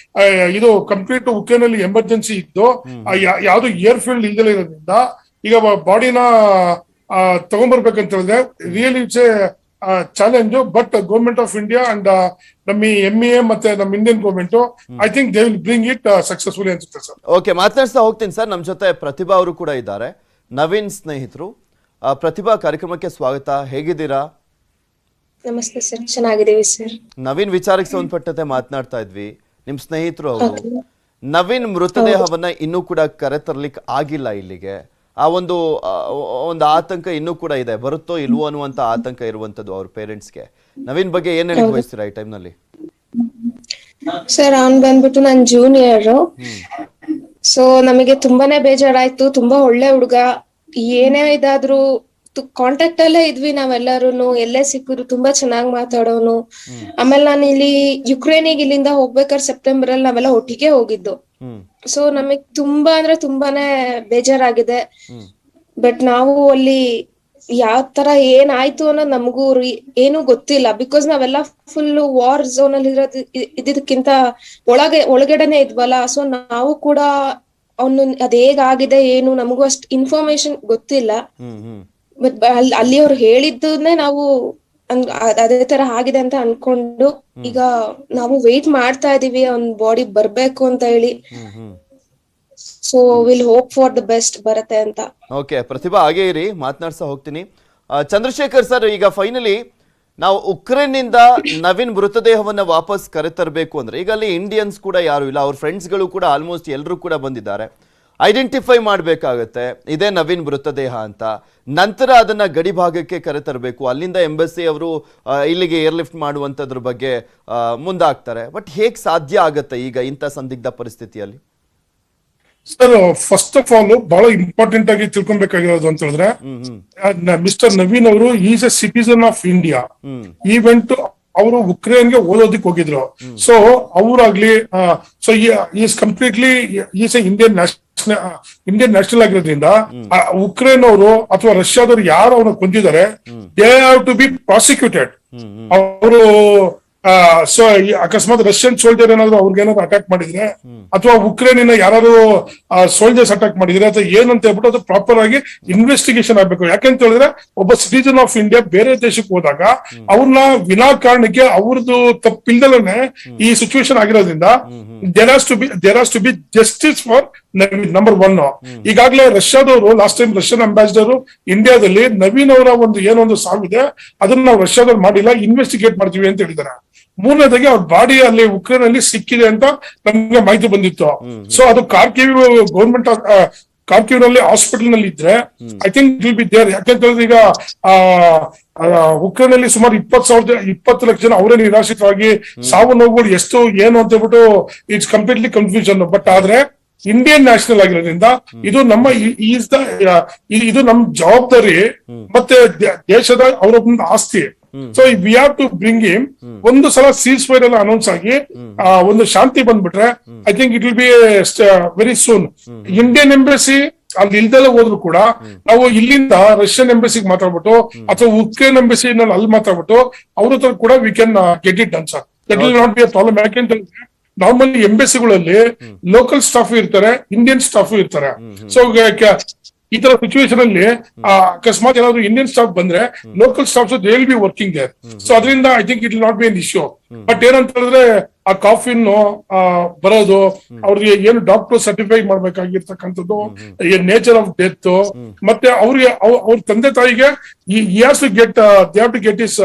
ಇದು ಕಂಪ್ಲೀಟ್ ಉಕ್ರೇನ್ ಅಲ್ಲಿ ಎಮರ್ಜೆನ್ಸಿ ಇದ್ದು ಯಾವ್ದು ಏರ್ ಫೀಲ್ಡ್ ಇಲ್ದಲೇ ಇರೋದ್ರಿಂದ ಈಗ ಬಾಡಿನ ತಗೊಂಡ್ಬರ್ಬೇಕಂತ ಹೇಳಿದ್ರೆ really it's A challenge. But government of India and ನಮ್ಮ MEA ಮತ್ತೆ ನಮ್ಮ Indian government I think they will bring it successfully ಅನ್ಸುತ್ತೆ ಸರ್. ಓಕೆ, ಮಾತನಾಡ್ತಾ ಹೋಗ್ತೀನಿ ಸರ್. ನಮ್ಮ ಜೊತೆ ಪ್ರತಿಭಾ ಅವರು ಕೂಡ ಇದ್ದಾರೆ, ನವೀನ್ ಸ್ನೇಹಿತರು. ಪ್ರತಿಭಾ, ಕಾರ್ಯಕ್ರಮಕ್ಕೆ ಸ್ವಾಗತ. ಹೇಗಿದ್ದೀರಾ? ನಮಸ್ತೆ ಸರ್, ಚೆನ್ನಾಗಿದ್ದೀವಿ ಸರ್. ನವೀನ್ ವಿಚಾರಕ್ಕೆ ಸಂಬಂಧಪಟ್ಟಂತೆ ಮಾತನಾಡ್ತಾ ಇದ್ವಿ. ನಿಮ್ ಸ್ನೇಹಿತರು ಅವರು ನವೀನ್ ಮೃತದೇಹವನ್ನ ಇನ್ನೂ ಕೂಡ ಕರೆತರ್ಲಿಕ್ಕೆ ಆಗಿಲ್ಲ ಇಲ್ಲಿಗೆ. ಆ ಒಂದು ಆತಂಕ ಇನ್ನೂ ಕೂಡ ಇದೆ, ಬರುತ್ತೋ ಇಲ್ವೋ ಅನ್ನುವಂತ ಆತಂಕ ಇರುವಂತದ್ದು ಅವ್ರ ಪೇರೆಂಟ್ಸ್ಗೆ. ನವೀನ್ ಬಗ್ಗೆ ಏನ್ ಹೇಳಿ ಬಯಸ್ತೀರಾ ಈ ಟೈಮ್ ನಲ್ಲಿ? ಸರ್, ಅವ್ನ್ ಬಂದ್ಬಿಟ್ಟು ನನ್ ಜೂನಿಯರ್. ಸೊ ನಮಗೆ ತುಂಬಾನೇ ಬೇಜಾರಾಯ್ತು. ತುಂಬಾ ಒಳ್ಳೆ ಹುಡುಗ, ಏನೇ ಇದಾದ್ರು ಕಾಂಟ್ಯಾಕ್ಟ್ ಅಲ್ಲೇ ಇದ್ವಿ ನಾವೆಲ್ಲರೂ. ಎಲ್ಲೇ ಸಿಕ್ಕಿದ್ರು ತುಂಬಾ ಚೆನ್ನಾಗ್ ಮಾತಾಡೋನು. ಆಮೇಲೆ ನಾನು ಇಲ್ಲಿ ಯುಕ್ರೇನಿಗೆ ಇಲ್ಲಿಂದ ಹೋಗ್ಬೇಕಾದ್ರೆ ಸೆಪ್ಟೆಂಬರ್ ಅಲ್ಲಿ ನಾವೆಲ್ಲ ಒಟ್ಟಿಗೆ ಹೋಗಿದ್ದು. ಸೊ ನಮಗ್ ತುಂಬಾ ಅಂದ್ರೆ ತುಂಬಾನೇ ಬೇಜಾರಾಗಿದೆ. ಬಟ್ ನಾವು ಅಲ್ಲಿ ಯಾವ ತರ ಏನಾಯ್ತು ಅನ್ನೋದು ನಮಗೂ ಏನು ಗೊತ್ತಿಲ್ಲ. ಬಿಕಾಸ್ ನಾವೆಲ್ಲ ಫುಲ್ ವಾರ್ ಝೋನ್ ಅಲ್ಲಿ ಇದ್ದಿದ್ದಕ್ಕಿಂತ ಒಳಗಡೆನೆ ಇದ್ವಲ್ಲ. ಸೊ ನಾವು ಕೂಡ ಅವನು ಅದ್ ಹೇಗಾಗಿದೆ ಏನು ನಮಗೂ ಅಷ್ಟ್ ಇನ್ಫಾರ್ಮೇಶನ್ ಗೊತ್ತಿಲ್ಲ. ಬಟ್ ಅಲ್ಲಿ ಅವ್ರು ಹೇಳಿದ್ದನ್ನೇ ನಾವು ಅದೇ ತರ ಆಗಿದೆ ಅಂತ ಅನ್ಕೊಂಡು ಈಗ ನಾವು ವೇಟ್ ಮಾಡ್ತಾ ಇದೀವಿ ಅವ್ನ್ ಬಾಡಿ ಬರ್ಬೇಕು ಅಂತ ಹೇಳಿ. So will hope for the best ಬರತ್ತೆ ಅಂತ. ಓಕೆ ಪ್ರತಿಭಾ, ಹಾಗೆ ಇರಿ, ಮಾತನಾಡ್ತಾ ಹೋಗ್ತೀನಿ. ಚಂದ್ರಶೇಖರ್ ಸರ್, ಈಗ ಫೈನಲಿ ನಾವು ಉಕ್ರೇನ್ ನಿಂದ ನವೀನ್ ಮೃತದೇಹವನ್ನ ವಾಪಸ್ ಕರೆತರಬೇಕು ಅಂದ್ರೆ ಈಗ ಅಲ್ಲಿ ಇಂಡಿಯನ್ಸ್ ಕೂಡ ಯಾರು ಇಲ್ಲ, ಅವ್ರ ಫ್ರೆಂಡ್ಸ್ಗಳು ಕೂಡ ಆಲ್ಮೋಸ್ಟ್ ಎಲ್ಲರೂ ಕೂಡ ಬಂದಿದ್ದಾರೆ. ಐಡೆಂಟಿಫೈ ಮಾಡಬೇಕಾಗತ್ತೆ ಇದೇ ನವೀನ್ ಮೃತದೇಹ ಅಂತ. ನಂತರ ಅದನ್ನ ಗಡಿ ಭಾಗಕ್ಕೆ ಕರೆತರಬೇಕು. ಅಲ್ಲಿಂದ ಎಂಬಸಿ ಅವರು ಇಲ್ಲಿಗೆ ಏರ್ಲಿಫ್ಟ್ ಮಾಡುವಂಥದ್ರ ಬಗ್ಗೆ ಮುಂದಾಗ್ತಾರೆ. ಬಟ್ ಹೇಗೆ ಸಾಧ್ಯ ಆಗತ್ತೆ ಈಗ ಇಂಥ ಸಂದಿಗ್ಧ ಪರಿಸ್ಥಿತಿಯಲ್ಲಿ? ಸರ್, ಫಸ್ಟ್ ಆಫ್ ಆಲ್ ಬಹಳ ಇಂಪಾರ್ಟೆಂಟ್ ಆಗಿ ತಿಳ್ಕೊಬೇಕಾಗಿರೋದು ಅಂತ ಹೇಳಿದ್ರೆ ಮಿಸ್ಟರ್ ನವೀನ್ ಅವರು is a citizen of India. Even ಅವರು ಉಕ್ರೇನ್ಗೆ ಓದೋದಕ್ಕೆ ಹೋಗಿದ್ರು. ಸೊ ಅವರಾಗ್ಲಿ so is completely is a Indian national ಆಗಿರೋದ್ರಿಂದ ಉಕ್ರೇನ್ ಅವರು ಅಥವಾ ರಷ್ಯಾದವರು ಯಾರು ಅವ್ರನ್ನ ಕೊಂದಿದ್ದಾರೆ they have to be prosecuted. ಅವರು ಸೊ ಅಕಸ್ಮಾತ್ ರಷ್ಯನ್ ಸೋಲ್ಜರ್ ಏನಾದ್ರು ಅವ್ರಿಗೇನಾದ್ರು ಅಟ್ಯಾಕ್ ಮಾಡಿದ್ರೆ ಅಥವಾ ಉಕ್ರೇನಿನ ಯಾರು ಸೋಲ್ಜರ್ಸ್ ಅಟ್ಯಾಕ್ ಮಾಡಿದ್ರೆ ಅಥವಾ ಏನಂತ ಹೇಳ್ಬಿಟ್ಟು ಅದು ಪ್ರಾಪರ್ ಆಗಿ ಇನ್ವೆಸ್ಟಿಗೇಷನ್ ಆಗ್ಬೇಕು. ಯಾಕೆಂತ ಹೇಳಿದ್ರೆ ಒಬ್ಬ ಸಿಟಿಸನ್ ಆಫ್ ಇಂಡಿಯಾ ಬೇರೆ ದೇಶಕ್ಕೆ ಹೋದಾಗ ಅವ್ರನ್ನ ವಿನಾಕಾರಣಕ್ಕೆ ಅವ್ರದ್ದು ತಪ್ಪಿಲ್ದಲೇ ಈ ಸಿಚುವೇಶನ್ ಆಗಿರೋದ್ರಿಂದ there has to be justice for number 1. ಈಗಾಗಲೇ ರಷ್ಯಾದವರು ಲಾಸ್ಟ್ ಟೈಮ್ ರಷ್ಯನ್ ಅಂಬಾಸಿಡರ್ ಇಂಡಿಯಾದಲ್ಲಿ ನವೀನ್ ಅವರ ಏನೊಂದು ಸಾವಿದೆ ಅದನ್ನ ನಾವು ರಷ್ಯಾದವ್ರು ಮಾಡಿಲ್ಲ, ಇನ್ವೆಸ್ಟಿಗೇಟ್ ಮಾಡ್ತೀವಿ ಅಂತ ಹೇಳಿದ್ದಾರೆ. ಮೂರನೇದಾಗಿ ಅವ್ರ ಬಾಡಿ ಅಲ್ಲಿ ಉಕ್ರೇನ್ ಅಲ್ಲಿ ಸಿಕ್ಕಿದೆ ಅಂತ ನಮ್ಗೆ ಮಾಹಿತಿ ಬಂದಿತ್ತು. ಸೊ ಅದು ಕಾರ್ಕಿವ್ ಗೌರ್ಮೆಂಟ್ ಕಾರ್ಕಿವ್ ನಲ್ಲಿ ಹಾಸ್ಪಿಟಲ್ ನಲ್ಲಿ ಇದ್ರೆ I think will be there. ಯಾಕಂತ ಹೇಳಿದ್ರೆ ಈಗ ಉಕ್ರೇನ್ ಅಲ್ಲಿ ಸುಮಾರು 20 ಲಕ್ಷ ಜನ ಅವರೇ ನಿರಾಶ್ರಿತವಾಗಿ ಸಾವು ನೋವುಗಳು ಎಷ್ಟು ಏನು ಅಂತ ಹೇಳ್ಬಿಟ್ಟು ಇಟ್ಸ್ ಕಂಪ್ಲೀಟ್ಲಿ ಕನ್ಫ್ಯೂಷನ್. ಬಟ್ ಆದ್ರೆ ಇಂಡಿಯನ್ ನ್ಯಾಷನಲ್ ಆಗಿರೋದ್ರಿಂದ ಇದು ನಮ್ಮ ಇದು ನಮ್ಮ ಜವಾಬ್ದಾರಿ ಮತ್ತೆ ದೇಶದ ಅವರೊಬ್ಬ ಆಸ್ತಿ. So we have to bring him. ಒಂದು ಸಲ ಸೀಸ್ ಫೈರ್ ಎಲ್ಲ ಅನೌನ್ಸ್ ಆಗಿ ಒಂದು ಶಾಂತಿ ಬಂದ್ಬಿಟ್ರೆ I think it will be very soon. Indian embassy ಅಲ್ಲಿ ಇಲ್ದೆಲ್ಲ ಹೋದ್ರು ಕೂಡ ನಾವು ಇಲ್ಲಿಂದ ರಷ್ಯನ್ ಎಂಬಸಿಗೆ ಮಾತಾಡ್ಬಿಟ್ಟು ಅಥವಾ ಉಕ್ರೇನ್ ಎಂಬಸಿ ಅಲ್ಲಿ ಮಾತಾಡ್ಬಿಟ್ಟು ಅವ್ರ ಹತ್ರ ಕೂಡ we can get it done sir. That will not be a problem. ಯಾಕೆಂತ ನಾರ್ಮಲಿ ಎಂಬಸಿಗಳಲ್ಲಿ ಲೋಕಲ್ ಸ್ಟಾಫ್ ಇರ್ತಾರೆ, ಇಂಡಿಯನ್ ಸ್ಟಾಫ್ ಇರ್ತಾರೆ. ಸೊ ಈ ತರ ಸಿಚುವೇಶನ್ ಅಲ್ಲಿ ಅಕಸ್ಮಾತ್ ಏನಾದ್ರು ಇಂಡಿಯನ್ ಸ್ಟಾಫ್ ಬಂದ್ರೆ local staffs they will be working there. So ಅದರಿಂದ I think it will not be an issue. But ಏನಂತ ಹೇಳಿದ್ರೆ ಆ ಕಾಫಿನ್ ಬರೋದು, ಅವ್ರಿಗೆ ಏನು ಡಾಕ್ಟರ್ ಸರ್ಟಿಫೈ ಮಾಡ್ಬೇಕಾಗಿರ್ತಕ್ಕಂಥದ್ದು, ನೇಚರ್ ಆಫ್ ಡೆತ್, ಮತ್ತೆ ಅವ್ರಿಗೆ ಅವ್ರ ತಂದೆ ತಾಯಿಗೆ they have to get his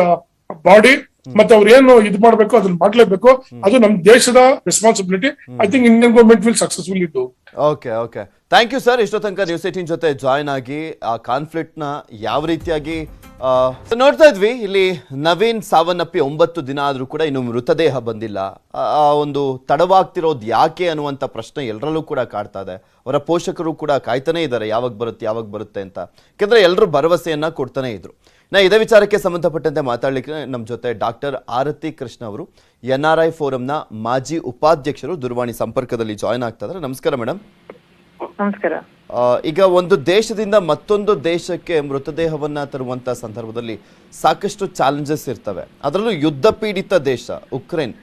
body, ಮತ್ತೆ ಅವ್ರು ಏನು ಇದು ಮಾಡ್ಬೇಕು ಅದನ್ನ ಮಾಡ್ಲೇಬೇಕು. ಅದು ನಮ್ ದೇಶದ responsibility. I think Indian government will successfully do. Okay thank you sir. ಇಷ್ಟೋ ತನಕ ನ್ಯೂಸ್ 18 ಜೊತೆ ಜಾಯ್ನ್ ಆಗಿ ಆ ಕಾನ್ಫ್ಲಿಕ್ಟ್ ನ ಯಾವ ರೀತಿಯಾಗಿ ನೋಡ್ತಾ ಇದ್ವಿ. ಇಲ್ಲಿ ನವೀನ್ ಸಾವನ್ನಪ್ಪಿ 9 ದಿನ ಆದ್ರೂ ಕೂಡ ಇನ್ನು ಮೃತದೇಹ ಬಂದಿಲ್ಲ. ಆ ಒಂದು ತಡವಾಗ್ತಿರೋದು ಯಾಕೆ ಅನ್ನುವಂಥ ಪ್ರಶ್ನೆ ಎಲ್ಲರಲ್ಲೂ ಕೂಡ ಕಾಡ್ತಾ ಇದೆ. ಅವರ ಪೋಷಕರು ಕೂಡ ಕಾಯ್ತಾನೆ ಇದ್ದಾರೆ ಯಾವಾಗ ಬರುತ್ತೆ ಅಂತ. ಯಾಕಂದ್ರೆ ಎಲ್ಲರೂ ಭರವಸೆಯನ್ನ ಕೊಡ್ತಾನೆ ಇದ್ರು. ಇದೇ ವಿಚಾರಕ್ಕೆ ಸಂಬಂಧಪಟ್ಟಂತೆ ಮಾತಾಡ್ಲಿಕ್ಕೆ ನಮ್ಮ ಜೊತೆ ಡಾಕ್ಟರ್ ಆರತಿ ಕೃಷ್ಣ ಅವರು NRI ಫೋರಂನ ಮಾಜಿ ಉಪಾಧ್ಯಕ್ಷರು ದೂರವಾಣಿ ಸಂಪರ್ಕದಲ್ಲಿ ಜಾಯ್ನ್ ಆಗ್ತಾ ಇದ್ದಾರೆ. ನಮಸ್ಕಾರ ಮೇಡಮ್. ನಮಸ್ಕಾರ. ಈಗ ಒಂದು ದೇಶದಿಂದ ಮತ್ತೊಂದು ದೇಶಕ್ಕೆ ಮೃತದೇಹವನ್ನ ತರುವಂತ ಸಂದರ್ಭದಲ್ಲಿ ಸಾಕಷ್ಟು ಚಾಲೆಂಜಸ್ ಇರ್ತವೆ. ಅದರಲ್ಲೂ ಯುದ್ಧ ಪೀಡಿತ ದೇಶ ಉಕ್ರೇನ್.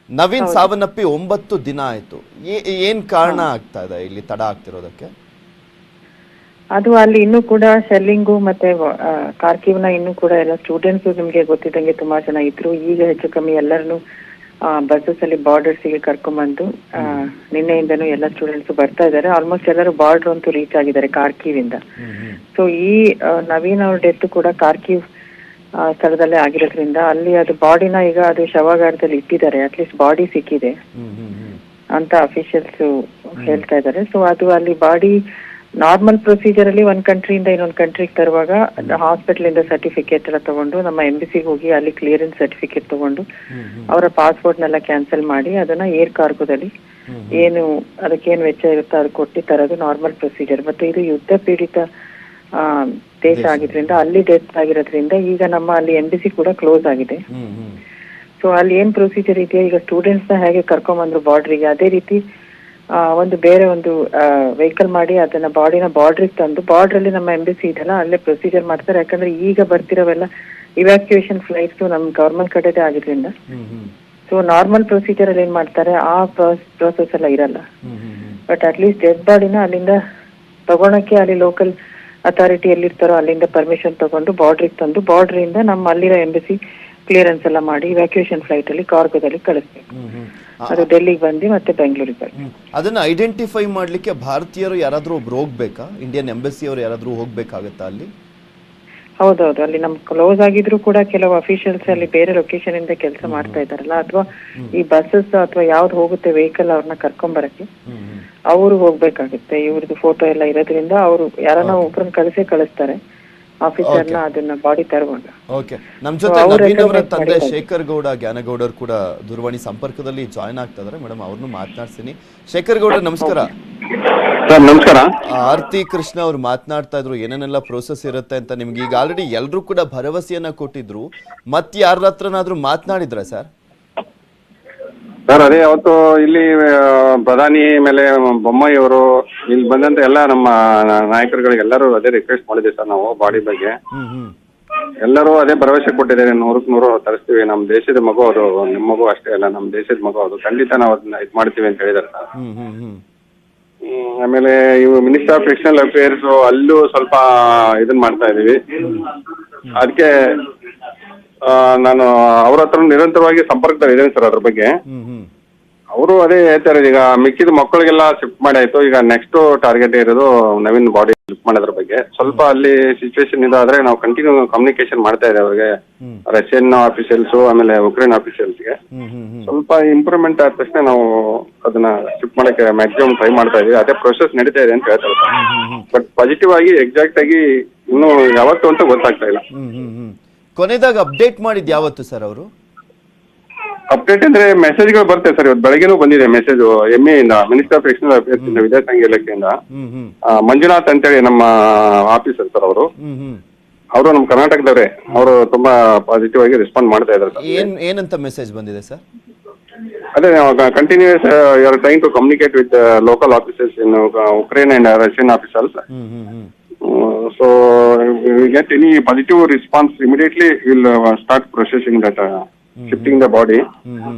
ನವೀನ್ ಸಾವನ್ನಪ್ಪಿ 9 ದಿನ ಆಯ್ತು. ಏನ್ ಕಾರಣ ಆಗ್ತಾ ಇದೆ ಇಲ್ಲಿ ತಡ ಆಗ್ತಿರೋದಕ್ಕೆ? ಅದು ಅಲ್ಲಿ ಇನ್ನೂ ಕೂಡ ಶೆಲ್ಲಿಂಗು ಮತ್ತೆ ಕಾರ್ಕಿವ್ನ ಇನ್ನೂ ಕೂಡ ಎಲ್ಲ ಸ್ಟೂಡೆಂಟ್ಸ್ ನಿಮ್ಗೆ ಗೊತ್ತಿದ್ದಂಗೆ ತುಂಬಾ ಜನ ಇದ್ರು. ಈಗ ಹೆಚ್ಚು ಕಮ್ಮಿ ಎಲ್ಲರನ್ನು ಬಸ್ಸಸ್ ಅಲ್ಲಿ ಬಾರ್ಡರ್ಸ್ ಗೆ ಕರ್ಕೊಂಡ್ಬಂದು ನಿನ್ನೆಯಿಂದನೂ ಎಲ್ಲ ಸ್ಟೂಡೆಂಟ್ಸ್ ಬರ್ತಾ ಇದ್ದಾರೆ. ಆಲ್ಮೋಸ್ಟ್ ಎಲ್ಲರೂ ಬಾರ್ಡರ್ ಅಂತೂ ರೀಚ್ ಆಗಿದ್ದಾರೆ ಕಾರ್ಕಿವ್ ಇಂದ. ಸೊ ಈ ನವೀನ್ ಅವ್ರ ಡೆತ್ ಕೂಡ ಕಾರ್ಕಿವ್ ಸ್ಥಳದಲ್ಲೇ ಆಗಿರೋದ್ರಿಂದ ಅಲ್ಲಿ ಅದು ಬಾಡಿನ ಈಗ ಅದು ಶವಾಗಾರದಲ್ಲಿ ಇಟ್ಟಿದ್ದಾರೆ. ಅಟ್ಲೀಸ್ಟ್ ಬಾಡಿ ಸಿಕ್ಕಿದೆ ಅಂತ ಅಫಿಷಿಯಲ್ಸ್ ಹೇಳ್ತಾ ಇದ್ದಾರೆ. ಸೊ ಅದು ಅಲ್ಲಿ ಬಾಡಿ ನಾರ್ಮಲ್ ಪ್ರೊಸೀಜರ್ ಅಲ್ಲಿ ಒಂದ್ ಕಂಟ್ರಿಯಿಂದ ಇನ್ನೊಂದು ಕಂಟ್ರಿಗೆ ತರುವಾಗ ಹಾಸ್ಪಿಟಲ್ ಇಂದ ಸರ್ಟಿಫಿಕೇಟ್ ಎಲ್ಲ ತಗೊಂಡು ನಮ್ಮ ಎಂಬಸಿಗೆ ಹೋಗಿ ಅಲ್ಲಿ ಕ್ಲಿಯರೆನ್ಸ್ ಸರ್ಟಿಫಿಕೇಟ್ ತಗೊಂಡು ಅವರ ಪಾಸ್ಪೋರ್ಟ್ ನೆಲ್ಲ ಕ್ಯಾನ್ಸಲ್ ಮಾಡಿ ಅದನ್ನ ಏರ್ ಕಾರ್ಗೋದಲ್ಲಿ ಏನು ಅದಕ್ಕೇನು ವೆಚ್ಚ ಇರುತ್ತೋ ಅದು ಕೊಟ್ಟು ತರೋದು ನಾರ್ಮಲ್ ಪ್ರೊಸೀಜರ್. ಮತ್ತೆ ಇದು ಯುದ್ಧ ಪೀಡಿತ ದೇಶ ಆಗಿದ್ರಿಂದ ಅಲ್ಲಿ ಡೆತ್ ಆಗಿರೋದ್ರಿಂದ ಈಗ ನಮ್ಮ ಅಲ್ಲಿ ಎಂಬಸಿ ಕೂಡ ಕ್ಲೋಸ್ ಆಗಿದೆ. ಸೊ ಅಲ್ಲಿ ಏನ್ ಪ್ರೊಸೀಜರ್ ಇದೆಯಾ, ಈಗ ಸ್ಟೂಡೆಂಟ್ಸ್ ನ ಹೇಗೆ ಕರ್ಕೊಂಡ್ಬಂದ್ರು ಬಾರ್ಡ್ರಿಗೆ, ಅದೇ ರೀತಿ ಒಂದು ಬೇರೆ ಒಂದು ವೆಹಿಕಲ್ ಮಾಡಿ ಅದನ್ನ ಬಾಡಿನ ಬಾರ್ಡ್ರಿಗೆ ತಂದು ಬಾರ್ಡರ್ ಅಲ್ಲಿ ನಮ್ಮ ಎಂಬಸಿ ಇದೆಲ್ಲ ಅಲ್ಲೇ ಪ್ರೊಸೀಜರ್ ಮಾಡ್ತಾರೆ. ಯಾಕಂದ್ರೆ ಈಗ ಬರ್ತಿರೋವೆಲ್ಲ ಇವ್ಯಾಕ್ಯುಯೇಷನ್ ಫ್ಲೈಟ್ಸ್ ನಮ್ ಗವರ್ಮೆಂಟ್ ಕಡೆದೇ ಆಗಿದ್ರಿಂದ ಸೊ ನಾರ್ಮಲ್ ಪ್ರೊಸೀಜರ್ ಅಲ್ಲಿ ಏನ್ ಮಾಡ್ತಾರೆ ಆ ಪ್ರೋಸೆಸ್ ಎಲ್ಲ ಇರಲ್ಲ. ಬಟ್ ಅಟ್ಲೀಸ್ಟ್ ಡೆಡ್ ಬಾಡಿನ ಅಲ್ಲಿಂದ ತಗೊಳಕ್ಕೆ ಅಲ್ಲಿ ಲೋಕಲ್ ಅಥಾರಿಟಿ ಎಲ್ಲಿರ್ತಾರೋ ಅಲ್ಲಿಂದ ಪರ್ಮಿಷನ್ ತಗೊಂಡು ಬಾರ್ಡ್ರಿಗೆ ತಂದು ಬಾರ್ಡರ್ ಇಂದ ನಮ್ಮ ಅಲ್ಲಿರೋ ಎಂಬಸಿ ಕ್ಲಿಯರೆನ್ಸ್ ಎಲ್ಲ ಮಾಡಿ ಇವ್ಯಾಕ್ಯುಯೇಷನ್ ಫ್ಲೈಟ್ ಅಲ್ಲಿ ಕಾರ್ಗೋದಲ್ಲಿ ಕಳಿಸ್ಬೇಕು. ಅದು ಡೆಲ್ಲಿಗೆ ಬಂದು ಮತ್ತೆ ಬೆಂಗಳೂರಿಗೆ ಬರ್ಬೇಕು. ಅದನ್ನ ಐಡೆಂಟಿಫೈ ಮಾಡ್ಲಿಕ್ಕೆ ಭಾರತೀಯರು ಯಾರಾದ್ರೂ ಒಬ್ರು ಹೋಗ್ಬೇಕಾ? ಇಂಡಿಯನ್ ಎಂಬಸಿ ಅವರು ಯಾರಾದ್ರೂ ಹೋಗ್ಬೇಕಾಗತ್ತಾ ಅಲ್ಲಿ? ಹೌದೌದು, ಅಲ್ಲಿ ನಮ್ ಕ್ಲೋಸ್ ಆಗಿದ್ರು ಕೂಡ ಕೆಲವು ಅಫಿಷಿಯಲ್ಸ್ ಅಲ್ಲಿ ಬೇರೆ ಲೊಕೇಶನ್ ಇಂದ ಕೆಲಸ ಮಾಡ್ತಾ ಇದಾರಲ್ಲ, ಅಥವಾ ಈ ಬಸ್ಸಸ್ ಅಥವಾ ಯಾವ್ದು ಹೋಗುತ್ತೆ ವೆಹಿಕಲ್ ಅವ್ರನ್ನ ಕರ್ಕೊಂಬರಕ್ಕೆ ಅವರು ಹೋಗ್ಬೇಕಾಗುತ್ತೆ. ಇವ್ರದ್ದು ಫೋಟೋ ಎಲ್ಲ ಇರೋದ್ರಿಂದ ಅವರು ಯಾರನ್ನ ಒಬ್ರನ್ನ ಕಳಿಸ್ತಾರೆ ಆಫೀಸರ್ನ ಅದನ್ನ ಬಾಡಿ ತರುವಾಗ. ಓಕೆ, ನಮ್ ಜೊತೆ ನವೀನ್ ಅವರ ತಂದೆ ಶೇಖರ್ ಗೌಡ ಜ್ಞಾನಗೌಡರ್ ಕೂಡ ದೂರವಾಣಿ ಸಂಪರ್ಕದಲ್ಲಿ ಜಾಯ್ನ್ ಆಗ್ತಾ ಇದಾರೆ. ಮೇಡಮ್ ಅವ್ರನ್ನು ಮಾತನಾಡ್ತೀನಿ. ಶೇಖರ್ ಗೌಡ ನಮಸ್ಕಾರ. ನಮಸ್ಕಾರ. ಆರತಿ ಕೃಷ್ಣ ಅವ್ರು ಮಾತನಾಡ್ತಾ ಇದ್ರು ಏನೇನೆಲ್ಲ ಪ್ರೋಸೆಸ್ ಇರುತ್ತೆ ಅಂತ. ನಿಮ್ಗೆ ಈಗ ಆಲ್ರೆಡಿ ಎಲ್ರು ಕೂಡ ಭರವಸೆಯನ್ನ ಕೊಟ್ಟಿದ್ರು, ಮತ್ ಯಾರ ಹತ್ರನಾದ್ರೂ ಮಾತನಾಡಿದ್ರ ಸರ್? ಸರ್ ಅದೇ ಅವತ್ತು ಇಲ್ಲಿ ಪ್ರಧಾನಿ ಮೇಲೆ ಬೊಮ್ಮಾಯಿ ಅವರು ಇಲ್ಲಿ ಬಂದಂತ ಎಲ್ಲ ನಮ್ಮ ನಾಯಕರುಗಳಿಗೆ ಎಲ್ಲರೂ ಅದೇ ರಿಕ್ವೆಸ್ಟ್ ಮಾಡಿದ್ವಿ ಸರ್. ನಾವು ಬಾಡಿ ಬಗ್ಗೆ ಎಲ್ಲರೂ ಅದೇ ಭರವಸೆ ಕೊಟ್ಟಿದ್ದಾರೆ, 100ಕ್ಕೆ 100 ತರಿಸ್ತೀವಿ. ನಮ್ಮ ದೇಶದ ಮಗು ಅದು, ನಿಮ್ಮ ಮಗು ಅಷ್ಟೇ ಅಲ್ಲ, ನಮ್ಮ ದೇಶದ ಮಗು ಅದು, ಖಂಡಿತ ನಾವು ಅದನ್ನ ಇದು ಮಾಡ್ತೀವಿ ಅಂತ ಹೇಳಿದಾರೆ ಸರ್. ಆಮೇಲೆ ಇವು ಮಿನಿಸ್ಟರ್ ಆಫ್ ಎಕ್ಸ್ಟರ್ನಲ್ ಅಫೇರ್ಸ್ ಅಲ್ಲೂ ಸ್ವಲ್ಪ ಇದನ್ನ ಮಾಡ್ತಾ ಇದೀವಿ. ಅದಕ್ಕೆ ನಾನು ಅವ್ರ ಹತ್ರ ನಿರಂತರವಾಗಿ ಸಂಪರ್ಕದಲ್ಲಿ ಇದ್ದೇನೆ ಸರ್. ಅದ್ರ ಬಗ್ಗೆ ಅವರು ಅದೇ ಹೇಳ್ತಾರೆ, ಈಗ ಮಿಕ್ಕಿದ ಮಕ್ಕಳಿಗೆಲ್ಲ ಶಿಫ್ಟ್ ಮಾಡಿ ಆಯ್ತು, ಈಗ ನೆಕ್ಸ್ಟ್ ಟಾರ್ಗೆಟ್ ಇರೋದು ನವೀನ್ ಬಾಡಿ ಶಿಫ್ಟ್ ಮಾಡೋದ್ರ ಬಗ್ಗೆ. ಸ್ವಲ್ಪ ಅಲ್ಲಿ ಸಿಚುವೇಶನ್ ಇದಾದ್ರೆ ನಾವು ಕಂಟಿನ್ಯೂ ಕಮ್ಯುನಿಕೇಶನ್ ಮಾಡ್ತಾ ಇದ್ದೇವೆ ಅವ್ರಿಗೆ, ರಷ್ಯನ್ ಆಫೀಷಿಯಲ್ಸ್ ಆಮೇಲೆ ಉಕ್ರೇನ್ ಆಫೀಷಿಯಲ್ಸ್ಗೆ. ಸ್ವಲ್ಪ ಇಂಪ್ರೂವ್ಮೆಂಟ್ ಆದ ತಕ್ಷಣ ನಾವು ಅದನ್ನ ಶಿಫ್ಟ್ ಮಾಡಕ್ಕೆ ಮ್ಯಾಕ್ಸಿಮಮ್ ಟ್ರೈ ಮಾಡ್ತಾ ಇದೀವಿ. ಅದೇ ಪ್ರೊಸೆಸ್ ನಡೀತಾ ಇದೆ ಅಂತ ಹೇಳ್ತಾರೆ. ಬಟ್ ಪಾಸಿಟಿವ್ ಆಗಿ ಎಕ್ಸಾಕ್ಟ್ ಆಗಿ ಇನ್ನೂ ಯಾವತ್ತು ಅಂತ ಗೊತ್ತಾಗ್ತಾ ಇಲ್ಲ. ಕೊನೆದಾಗ ಅಪ್ಡೇಟ್ ಮಾಡಿದ್ ಯಾವತ್ತು ಸರ್ ಅವರು? ಅಪ್ಡೇಟ್ ಅಂದ್ರೆ ಮೆಸೇಜ್ಗಳು ಬರ್ತೇವೆ ಸರ್. ಇವತ್ತು ಬೆಳಗ್ಗೆನೂ ಬಂದಿದೆ ಮೆಸೇಜ್ MA ಇಂದ, ಮಿನಿಸ್ಟರ್ ಆಫ್ ಎಕ್ಸ್ಟರ್ನಲ್ ಅಫೇರ್ಸ್ ಇಂದ, ವಿದೇಶಾಂಗ ಇಲಾಖೆಯಿಂದ ಮಂಜುನಾಥ್ ಅಂತೇಳಿ ನಮ್ಮ ಆಫೀಸರ್ ಸರ್. ಅವರು ನಮ್ಮ ಕರ್ನಾಟಕದವರೇ. ಅವರು ತುಂಬಾ ಪಾಸಿಟಿವ್ ಆಗಿ ರೆಸ್ಪಾಂಡ್ ಮಾಡ್ತಾ ಇದ್ದಾರೆ ಸರ್. ಏನಂತ ಮೆಸೇಜ್ ಬಂದಿದೆ ಸರ್? ಅದೇ continues you are trying to communicate with local officers in Ukraine and Russian officers. So we get any positive response immediately, we'll start processing that, shifting the body.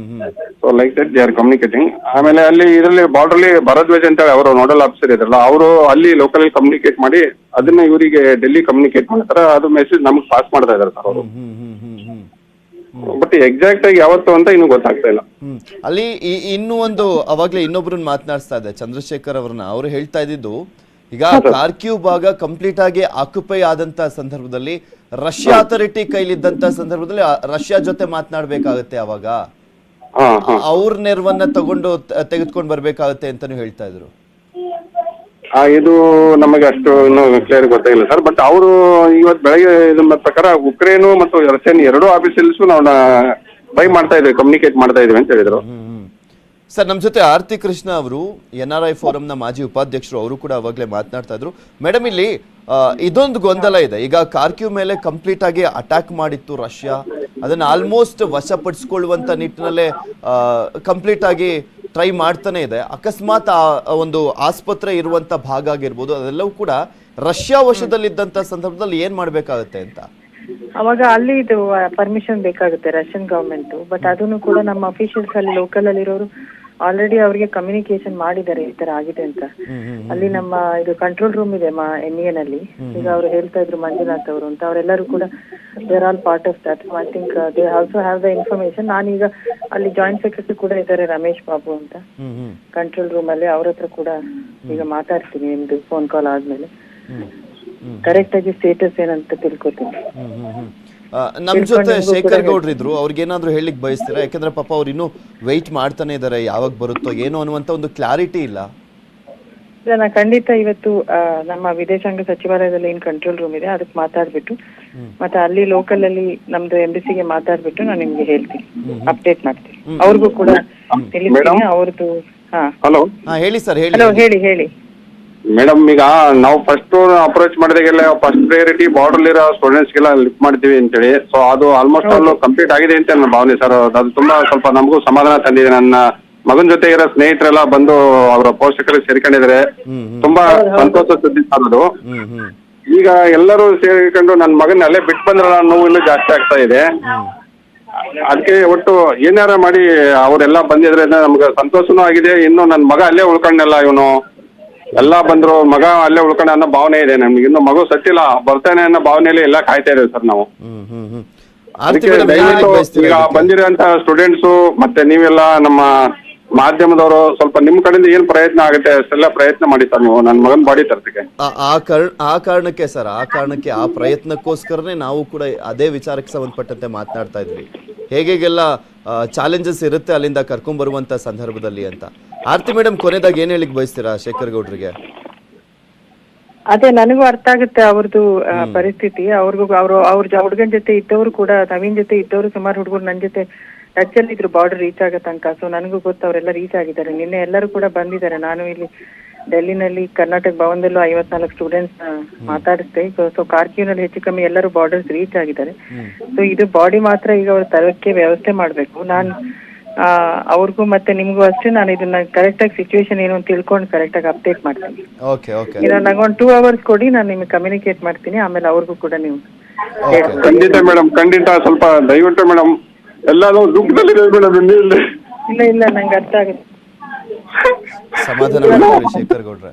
So like that they are communicating. ಆಮೇಲೆ ಅಲ್ಲಿ ಇದರಲ್ಲಿ ಬಾರ್ಡರ್ಲಿ ಭರದ್ವಾಜ್ ಅಂತ ಅವರು ನೋಡಲ್ ಆಫೀಸರ್ ಇದ್ರಲ್ಲ, ಅವರು ಅಲ್ಲಿ ಲೋಕಲ್ ಕಮ್ಯುನಿಕೇಟ್ ಮಾಡಿ ಅದನ್ನ ಇವರಿಗೆ ಡೆಲ್ಲಿ ಕಮ್ಯುನಿಕೇಟ್ ಮಾಡ್ತಾರೆ. ಅದು ಮೆಸೇಜ್ ನಮ್ಗೆ ಪಾಸ್ ಮಾಡ್ತಾ ಇದಾರೆ ಸರ್ ಅವರು. ಬಟ್ ಎಕ್ಸಾಕ್ಟ್ ಆಗಿ ಯಾವತ್ತು ಅಂತ ಇನ್ನೂ ಗೊತ್ತಾಗ್ತಾ ಇಲ್ಲ. ಅಲ್ಲಿ ಇನ್ನೂ ಒಂದು ಅವಾಗ್ಲೇ ಇನ್ನೊಬ್ರನ್ನ ಮಾತನಾಡಿಸ್ತಾ ಇದೆ, ಚಂದ್ರಶೇಖರ್ ಅವ್ರನ್ನ. ಅವ್ರು ಹೇಳ್ತಾ ಇದ್ದಿದ್ದು, ಈಗ ಕಾರ್ಕ್ಯೂ ಭಾಗ ಕಂಪ್ಲೀಟ್ ಆಗಿ ಆಕ್ಯುಪೈ ಆದಂತ ಸಂದರ್ಭದಲ್ಲಿ ರಷ್ಯಾ ಅಥಾರಿಟಿ ಕೈಲಿದ್ದಂತ ಸಂದರ್ಭದಲ್ಲಿ ರಷ್ಯಾ ಜೊತೆ ಮಾತನಾಡ್ಬೇಕಾಗತ್ತೆ, ಅವಾಗ ಅವ್ರ ನೆರವನ್ನ ತೆಗೆದುಕೊಂಡು ಬರ್ಬೇಕಾಗತ್ತೆ ಅಂತಾನು ಹೇಳ್ತಾ ಇದ್ರು. ಇದು ನಮಗೆ ಅಷ್ಟು ಇನ್ನೂ ಕ್ಲಿಯರ್ ಗೊತ್ತಾಗಿಲ್ಲ ಸರ್. ಬಟ್ ಅವರು ಇವತ್ತು ಬೆಳಗ್ಗೆ ಇದನ್ನ ಪ್ರಕಾರ ಉಕ್ರೇನು ಮತ್ತು ರಷ್ಯನ್ ಎರಡೂ ಆಫೀಸಲ್ಲೂ ನಾವು ಬೈ ಮಾಡ್ತಾ ಇದ್ವಿ, ಕಮ್ಯುನಿಕೇಟ್ ಮಾಡ್ತಾ ಇದ್ವಿ ಅಂತ ಹೇಳಿದ್ರು. ಸರ್, ನಮ್ಮ ಜೊತೆ ಆರತಿ ಕೃಷ್ಣ ಅವರು NRI ಫೋರಂನ ಮಾಜಿ ಉಪಾಧ್ಯಕ್ಷರು, ಅವರು ಕೂಡ ಅವಾಗಲೇ ಮಾತನಾಡ್ತಾ ಇದ್ರು. ಮೇಡಮ್, ಇಲ್ಲಿ ಇದೊಂದು ಗೊಂದಲ ಇದೆ. ಈಗ ಕಾರ್ಕ್ಯೂ ಮೇಲೆ ಕಂಪ್ಲೀಟ್ ಆಗಿ ಅಟ್ಯಾಕ್ ಮಾಡಿತ್ತು ರಷ್ಯಾ, ಅದನ್ನ ಆಲ್ಮೋಸ್ಟ್ ವಶಪಡಿಸಿಕೊಳ್ಳುವಂತ ನಿಟ್ಟಿನಲ್ಲೇ ಕಂಪ್ಲೀಟ್ ಆಗಿ ಟ್ರೈ ಮಾಡ್ತಾನೆ ಇದೆ. ಅಕಸ್ಮಾತ್ ಆ ಒಂದು ಆಸ್ಪತ್ರೆ ಇರುವಂತ ಭಾಗ ಆಗಿರ್ಬೋದು, ಅದೆಲ್ಲವೂ ಕೂಡ ರಷ್ಯಾ ವಶದಲ್ಲಿದ್ದಂತ ಸಂದರ್ಭದಲ್ಲಿ ಏನ್ ಮಾಡ್ಬೇಕಾಗತ್ತೆ ಅಂತ. ಅವಾಗ ಅಲ್ಲಿ ಇದು ಪರ್ಮಿಷನ್ ಬೇಕಾಗುತ್ತೆ ರಷ್ಯನ್ ಗವರ್ಮೆಂಟ್. ಬಟ್ ಅದನ್ನು ಕೂಡ ನಮ್ಮ ಅಫಿಷಿಯಲ್ಸ್ ಅಲ್ಲಿ ಲೋಕಲ್ ಅಲ್ಲಿ ಇರೋರು ಆಲ್ರೆಡಿ ಅವರಿಗೆ ಕಮ್ಯುನಿಕೇಶನ್ ಮಾಡಿದ್ದಾರೆ ಈ ತರ ಆಗಿದೆ ಅಂತ. ಅಲ್ಲಿ ನಮ್ಮ ಇದು ಕಂಟ್ರೋಲ್ ರೂಮ್ ಇದೆ MEN ಅಲ್ಲಿ. ಈಗ ಅವರು ಹೇಳ್ತಾ ಇದ್ರು ಮಂಜುನಾಥ್ ಅವರು ಅಂತ, ಅವರೆಲ್ಲರೂ ಕೂಡ they are all part of that. I think they also have the information. ನಾನೀಗ ಅಲ್ಲಿ ಜಾಯಿಂಟ್ ಸೆಕ್ರೆಟರಿ ಕೂಡ ಇದ್ದಾರೆ ರಮೇಶ್ ಬಾಬು ಅಂತ ಕಂಟ್ರೋಲ್ ರೂಮ್ ಅಲ್ಲಿ. ಅವ್ರ ಹತ್ರ ಕೂಡ ಈಗ ಮಾತಾಡ್ತೀನಿ ನಿಮ್ದು ಫೋನ್ ಕಾಲ್ ಆದ್ಮೇಲೆ, ಕರೆಕ್ಟ್ ಆಗಿ ಸ್ಟೇಟಸ್ ಏನಂತ ತಿಳ್ಕೊತೀನಿ. ನಮ್ ಜೊತೆ ಶೇಖರ್ ಗೌಡ್ರು ಇದ್ರು, ಅವ್ರಿಗೇನಾದ್ರು ಹೇಳಿಕ್ ಬಯಸ್ತೀರಾ? ಯಾಕಂದ್ರೆ ಪಾಪ ಅವ್ರು ಇನ್ನೂ ವೆಯ್ಟ್ ಮಾಡ್ತಾನೆ ಇದಾರೆ, ಯಾವಾಗ ಬರುತ್ತೋ ಏನೋ ಅನ್ನುವಂತ ಒಂದು ಕ್ಲಾರಿಟಿ ಇಲ್ಲ. ನಾ ಖಂಡಿತ ಇವತ್ತು ನಮ್ಮ ವಿದೇಶಾಂಗ ಸಚಿವಾಲಯದಲ್ಲಿ ಏನ್ ಕಂಟ್ರೋಲ್ ರೂಮ್ ಇದೆ ಅದಕ್ಕೆ ಮಾತಾಡ್ಬಿಟ್ಟು, ಮತ್ತೆ ಅಲ್ಲಿ ಲೋಕಲ್ ಅಲ್ಲಿ ನಮ್ದು ಎಂಬಸಿಗೆ ಮಾತಾಡ್ಬಿಟ್ಟು ನಾನು ನಿಮ್ಗೆ ಹೇಳ್ತೀನಿ, ಅಪ್ಡೇಟ್ ಮಾಡ್ತೀನಿ. ಅವ್ರಿಗೂ ಕೂಡ ತಿಳಿಸ್ತೀನಿ ಅವ್ರದ್ದು. ಹಲೋ, ಹೇಳಿ ಸರ್. ಹಲೋ, ಹೇಳಿ ಮೇಡಮ್. ಈಗ ನಾವು ಫಸ್ಟ್ ಅಪ್ರೋಚ್ ಮಾಡಿದಾಗೆಲ್ಲ ಫಸ್ಟ್ ಪ್ರಯಾರಿಟಿ ಬಾರ್ಡರ್ ಇರೋ ಸ್ಟೂಡೆಂಟ್ಸ್ಗೆಲ್ಲ ಲಿಫ್ಟ್ ಮಾಡ್ತೀವಿ ಅಂತೇಳಿ. ಸೊ ಅದು ಆಲ್ಮೋಸ್ಟ್ ಆಲ್ ಕಂಪ್ಲೀಟ್ ಆಗಿದೆ ಅಂತ ನನ್ನ ಭಾವನೆ ಸರ್. ಅದು ತುಂಬಾ ಸ್ವಲ್ಪ ನಮಗೂ ಸಮಾಧಾನ ತಂದಿದೆ. ನನ್ನ ಮಗನ ಜೊತೆ ಇರೋ ಸ್ನೇಹಿತರೆಲ್ಲ ಬಂದು ಅವರ ಪೋಷಕರು ಸೇರ್ಕೊಂಡಿದ್ದಾರೆ. ತುಂಬಾ ಸಂತೋಷ ಸುದ್ದಿ ಸರ್ ಅದು. ಈಗ ಎಲ್ಲರೂ ಸೇರಿಕೊಂಡು ನನ್ನ ಮಗನ ಅಲ್ಲೇ ಬಿಟ್ಟು ಬಂದ್ರಲ್ಲ, ನೋವು ಇನ್ನೂ ಜಾಸ್ತಿ ಆಗ್ತಾ ಇದೆ. ಅದಕ್ಕೆ ಒಟ್ಟು ಏನಾರ ಮಾಡಿ ಅವರೆಲ್ಲ ಬಂದಿದ್ರೆ ನಮ್ಗೆ ಸಂತೋಷನೂ ಆಗಿದೆ. ಇನ್ನು ನನ್ನ ಮಗ ಅಲ್ಲೇ ಉಳ್ಕೊಂಡಲ್ಲ, ಇವನು ಎಲ್ಲ ಬಂದ್ರು, ಮಗ ಅಲ್ಲೇ ಉಳ್ಕೊಂಡ ಅನ್ನೋ ಭಾವನೆ ಇದೆ ನಮ್ಗೆ. ಇನ್ನು ಮಗು ಸತ್ತಿಲ್ಲ, ಬರ್ತಾನೆ ಅನ್ನೋ ಭಾವನೆಯಲ್ಲಿ ಎಲ್ಲ ಕಾಯ್ತಾ ಇದ್ದೇವೆ ಸರ್ ನಾವು. ಅದಕ್ಕೆ ದಯವಿಟ್ಟು ಈಗ ಬಂದಿರೋಂತ ಸ್ಟೂಡೆಂಟ್ಸು ಮತ್ತೆ ನೀವೆಲ್ಲ ನಮ್ಮ ಮಾಧ್ಯಮದವರು ಸ್ವಲ್ಪ ನಿಮ್ ಕಡೆಯಿಂದ ಏನ್ ಪ್ರಯತ್ನ ಆಗುತ್ತೆ ಅಷ್ಟೆಲ್ಲ ಪ್ರಯತ್ನ ಮಾಡಿ ಸರ್ ನೀವು ನನ್ನ ಮಗನ ಬಾಡಿ ತರ್ಸಕ್ಕೆ. ಆ ಕಾರಣಕ್ಕೆ ಸರ್, ಆ ಪ್ರಯತ್ನಕ್ಕೋಸ್ಕರನೇ ನಾವು ಕೂಡ ಅದೇ ವಿಚಾರಕ್ಕೆ ಸಂಬಂಧಪಟ್ಟಂತೆ ಮಾತನಾಡ್ತಾ ಇದ್ವಿ. ಹೇಗೆಲ್ಲ ಚಾಲೆಂಜಸ್ ಇರುತ್ತೆ ಅಲ್ಲಿಂದ ಕರ್ಕೊಂಡ್ ಬರುವಂತ ಸಂದರ್ಭದಲ್ಲಿ ಅಂತ. ಆರ್ತಿ ಮೇಡಮ್, ಕೊನೆದಾಗ ಏನ್ ಹೇಳಿಕ್ ಬಯಸ್ತೀರಾ ಶೇಖರ್ ಗೌಡ್ರಿಗೆ? ಅದೇ ನನಗೂ ಅರ್ಥ ಆಗುತ್ತೆ ಅವ್ರದ್ದು ಪರಿಸ್ಥಿತಿ. ಅವ್ರಿಗೂ ಅವ್ರ ಹುಡುಗನ ಜೊತೆ ಇದ್ದವರು ಕೂಡ, ನವೀನ್ ಜೊತೆ ಇದ್ದವರು ಸುಮಾರು ಹುಡುಗರು ನನ್ನ ಜೊತೆ ಟಚ್ ಅಲ್ಲಿ ಇದ್ರು ಬಾರ್ಡರ್ ರೀಚ್ ಆಗೋ ತನಕ. ಸೊ ನನಗೂ ಗೊತ್ತು ಅವರೆಲ್ಲ ರೀಚ್ ಆಗಿದ್ದಾರೆ. ನಿನ್ನೆ ಎಲ್ಲರೂ ಕೂಡ ಬಂದಿದ್ದಾರೆ. ನಾನು ಇಲ್ಲಿ ಡೆಲ್ಲಿನಲ್ಲಿ ಕರ್ನಾಟಕ ಭವನದಲ್ಲೂ 54 ಸ್ಟೂಡೆಂಟ್ಸ್ ಮಾತಾಡಿಸ್ದೆ. ಸೊ ಕಾರ್ಕ್ಯೂನಲ್ಲಿ ಹೆಚ್ಚು ಕಮ್ಮಿ ಎಲ್ಲರೂ ಬಾರ್ಡರ್ಸ್ ರೀಚ್ ಆಗಿದ್ದಾರೆ. ಸೊ ಇದು ಬಾಡಿ ಮಾತ್ರ ಈಗ ಅವ್ರ ತರಕ್ಕೆ ವ್ಯವಸ್ಥೆ ಮಾಡ್ಬೇಕು. ನಾನು ಅವ್ರಿಗೂ ಮತ್ತೆ ನಿಮ್ಗೂ ಅಷ್ಟೇ ನಾನು ಇದನ್ನ ಕರೆಕ್ಟ್ ಆಗಿ ಸಿಚುವೇಶನ್ ಏನು ಅಂತ ತಿಳ್ಕೊಂಡು ಕರೆಕ್ಟ್ ಆಗಿ ಅಪ್ಡೇಟ್ ಮಾಡ್ತೀನಿ. ನಂಗೊಂದು 2 hours ಕೊಡಿ, ನಾನು ನಿಮ್ಗೆ ಕಮ್ಯುನಿಕೇಟ್ ಮಾಡ್ತೀನಿ. ಆಮೇಲೆ ಅವ್ರಿಗೂ ಕೂಡ ನೀವು ಖಂಡಿತ ಮೇಡಮ್, ಖಂಡಿತ ಸ್ವಲ್ಪ ದಯವಿಟ್ಟು ಮೇಡಮ್, ಎಲ್ಲಾನು ದುಃಖದಲ್ಲಿದೆ ಮೇಡಮ್. ಇಲ್ಲ ನಂಗೆ ಅರ್ಥ ಆಗುತ್ತೆ. ಸಮಾಧಾನ ಮಾಡ್ಕೊಳ್ಳಿ ಶೇಖರ್ ಗೌಡ್ರೆ,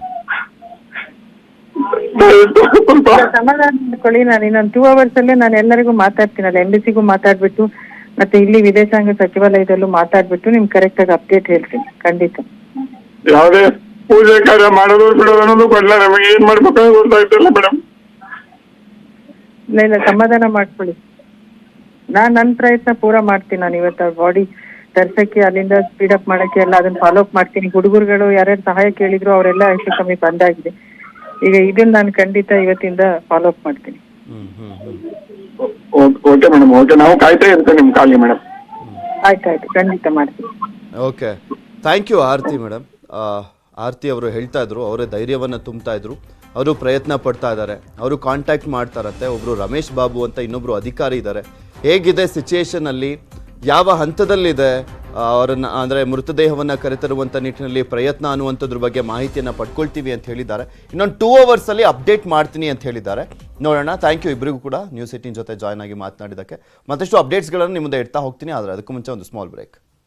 ಸಮಾಧಾನ ಮಾಡ್ಕೊಳ್ಳಿ. ನಾನು ಇನ್ನೊಂದು 2 hours ಅಲ್ಲೇ ನಾನು ಎಲ್ಲರಿಗೂ ಮಾತಾಡ್ತೀನಲ್ಲ, ಎಂಬಸಿಗೂ ಮಾತಾಡ್ಬಿಟ್ಟು ಮತ್ತೆ ಇಲ್ಲಿ ವಿದೇಶಾಂಗ ಸಚಿವಾಲಯದಲ್ಲೂ ಮಾತಾಡ್ಬಿಟ್ಟು ನಿಮ್ಗೆ ಕರೆಕ್ಟ್ ಆಗಿ ಅಪ್ಡೇಟ್ ಹೇಳ್ತೀನಿ. ಖಂಡಿತ ಯಾವುದೇ ಪೂಜೆ ಕಾರ್ಯ ಮಾಡೋದು ಬಿಡೋದು ಅನ್ನೋದು ಕೊಡ್ಲ ನಮಗೆ ಏನ್ ಮಾಡ್ಬೇಕು ಗೊತ್ತಾಗ್ತಿಲ್ಲ ಮೇಡಮ್. ಇಲ್ಲ ಸಮಾಧಾನ ಮಾಡ್ಕೊಳ್ಳಿ. ನನ್ನ ಪ್ರಯತ್ನ ಪೂರ ಮಾಡ್ತೀನಿ. ನಾನು ಇವತ್ತು ಬಾಡಿ ತರ್ಸಕ್ಕೆ, ಅಲ್ಲಿಂದ ಸ್ಪೀಡ್ ಅಪ್ ಮಾಡಕ್ಕೆ ಎಲ್ಲ ಅದನ್ನ ಫಾಲೋ ಅಪ್ ಮಾಡ್ತೀನಿ. ಹುಡುಗರುಗಳು ಯಾರ್ಯಾರು ಸಹಾಯ ಕೇಳಿದ್ರು ಅವರೆಲ್ಲ ಹೆಚ್ಚು ಕಮ್ಮಿ ಬಂದಾಗಿದೆ. ಈಗ ಇದನ್ನ ನಾನು ಖಂಡಿತ ಇವತ್ತಿಂದ ಫಾಲೋ ಅಪ್ ಮಾಡ್ತೀನಿ. Okay madam, okay. ನಾವು ಕಾಯ್ತಾ ಇರ್ತೇವೆ ನಿಮ್ ಕಾಲಿ ಮೇಡಮ್. ಆಯ್ತಾಯ್ತು, ಖಂಡಿತ ಮಾಡ್ತೀನಿ. Okay, thank you Aarti madam. Aarti ಅವರು ಹೇಳ್ತಾ ಇದ್ರು, ಅವರೇ ಧೈರ್ಯವನ್ನ ತುಂಬ್ತಾ ಇದ್ರು. ಅವರು ಪ್ರಯತ್ನ ಪಡ್ತಾ ಇದ್ದಾರೆ, ಅವರು ಕಾಂಟ್ಯಾಕ್ಟ್ ಮಾಡ್ತಾರಂತೆ. ಒಬ್ರು ರಮೇಶ್ ಬಾಬು ಅಂತ ಇನ್ನೊಬ್ರು ಅಧಿಕಾರಿ ಇದ್ದಾರೆ. ಹೇಗಿದೆ ಸಿಚುಯೇಷನ್ ಅಲ್ಲಿ, ಯಾವ ಹಂತದಲ್ಲಿದೆ, ಅವರನ್ನು ಅಂದರೆ ಮೃತದೇಹವನ್ನು ಕರೆತರುವಂಥ ನಿಟ್ಟಿನಲ್ಲಿ ಪ್ರಯತ್ನ ಅನ್ನುವಂಥದ್ರ ಬಗ್ಗೆ ಮಾಹಿತಿಯನ್ನು ಪಡ್ಕೊಳ್ತೀವಿ ಅಂತ ಹೇಳಿದ್ದಾರೆ. ಇನ್ನೊಂದು 2 ಅವರ್ಸಲ್ಲಿ ಅಪ್ಡೇಟ್ ಮಾಡ್ತೀನಿ ಅಂತ ಹೇಳಿದ್ದಾರೆ. ನೋಡೋಣ. ಥ್ಯಾಂಕ್ ಯು ಇಬ್ಬರಿಗೂ ಕೂಡ ನ್ಯೂಸ್ 18 ಜೊತೆ ಜಾಯ್ನ್ ಆಗಿ ಮಾತನಾಡಿದ್ದಕ್ಕೆ. ಮತ್ತಷ್ಟು ಅಪ್ಡೇಟ್ಸ್ಗಳನ್ನು ನಿಮ್ಮ ಮುಂದೆ ಇಡ್ತಾ ಹೋಗ್ತೀನಿ. ಆದರೆ ಅದಕ್ಕೂ ಮುಂಚೆ ಒಂದು ಸ್ಮಾಲ್ ಬ್ರೇಕ್.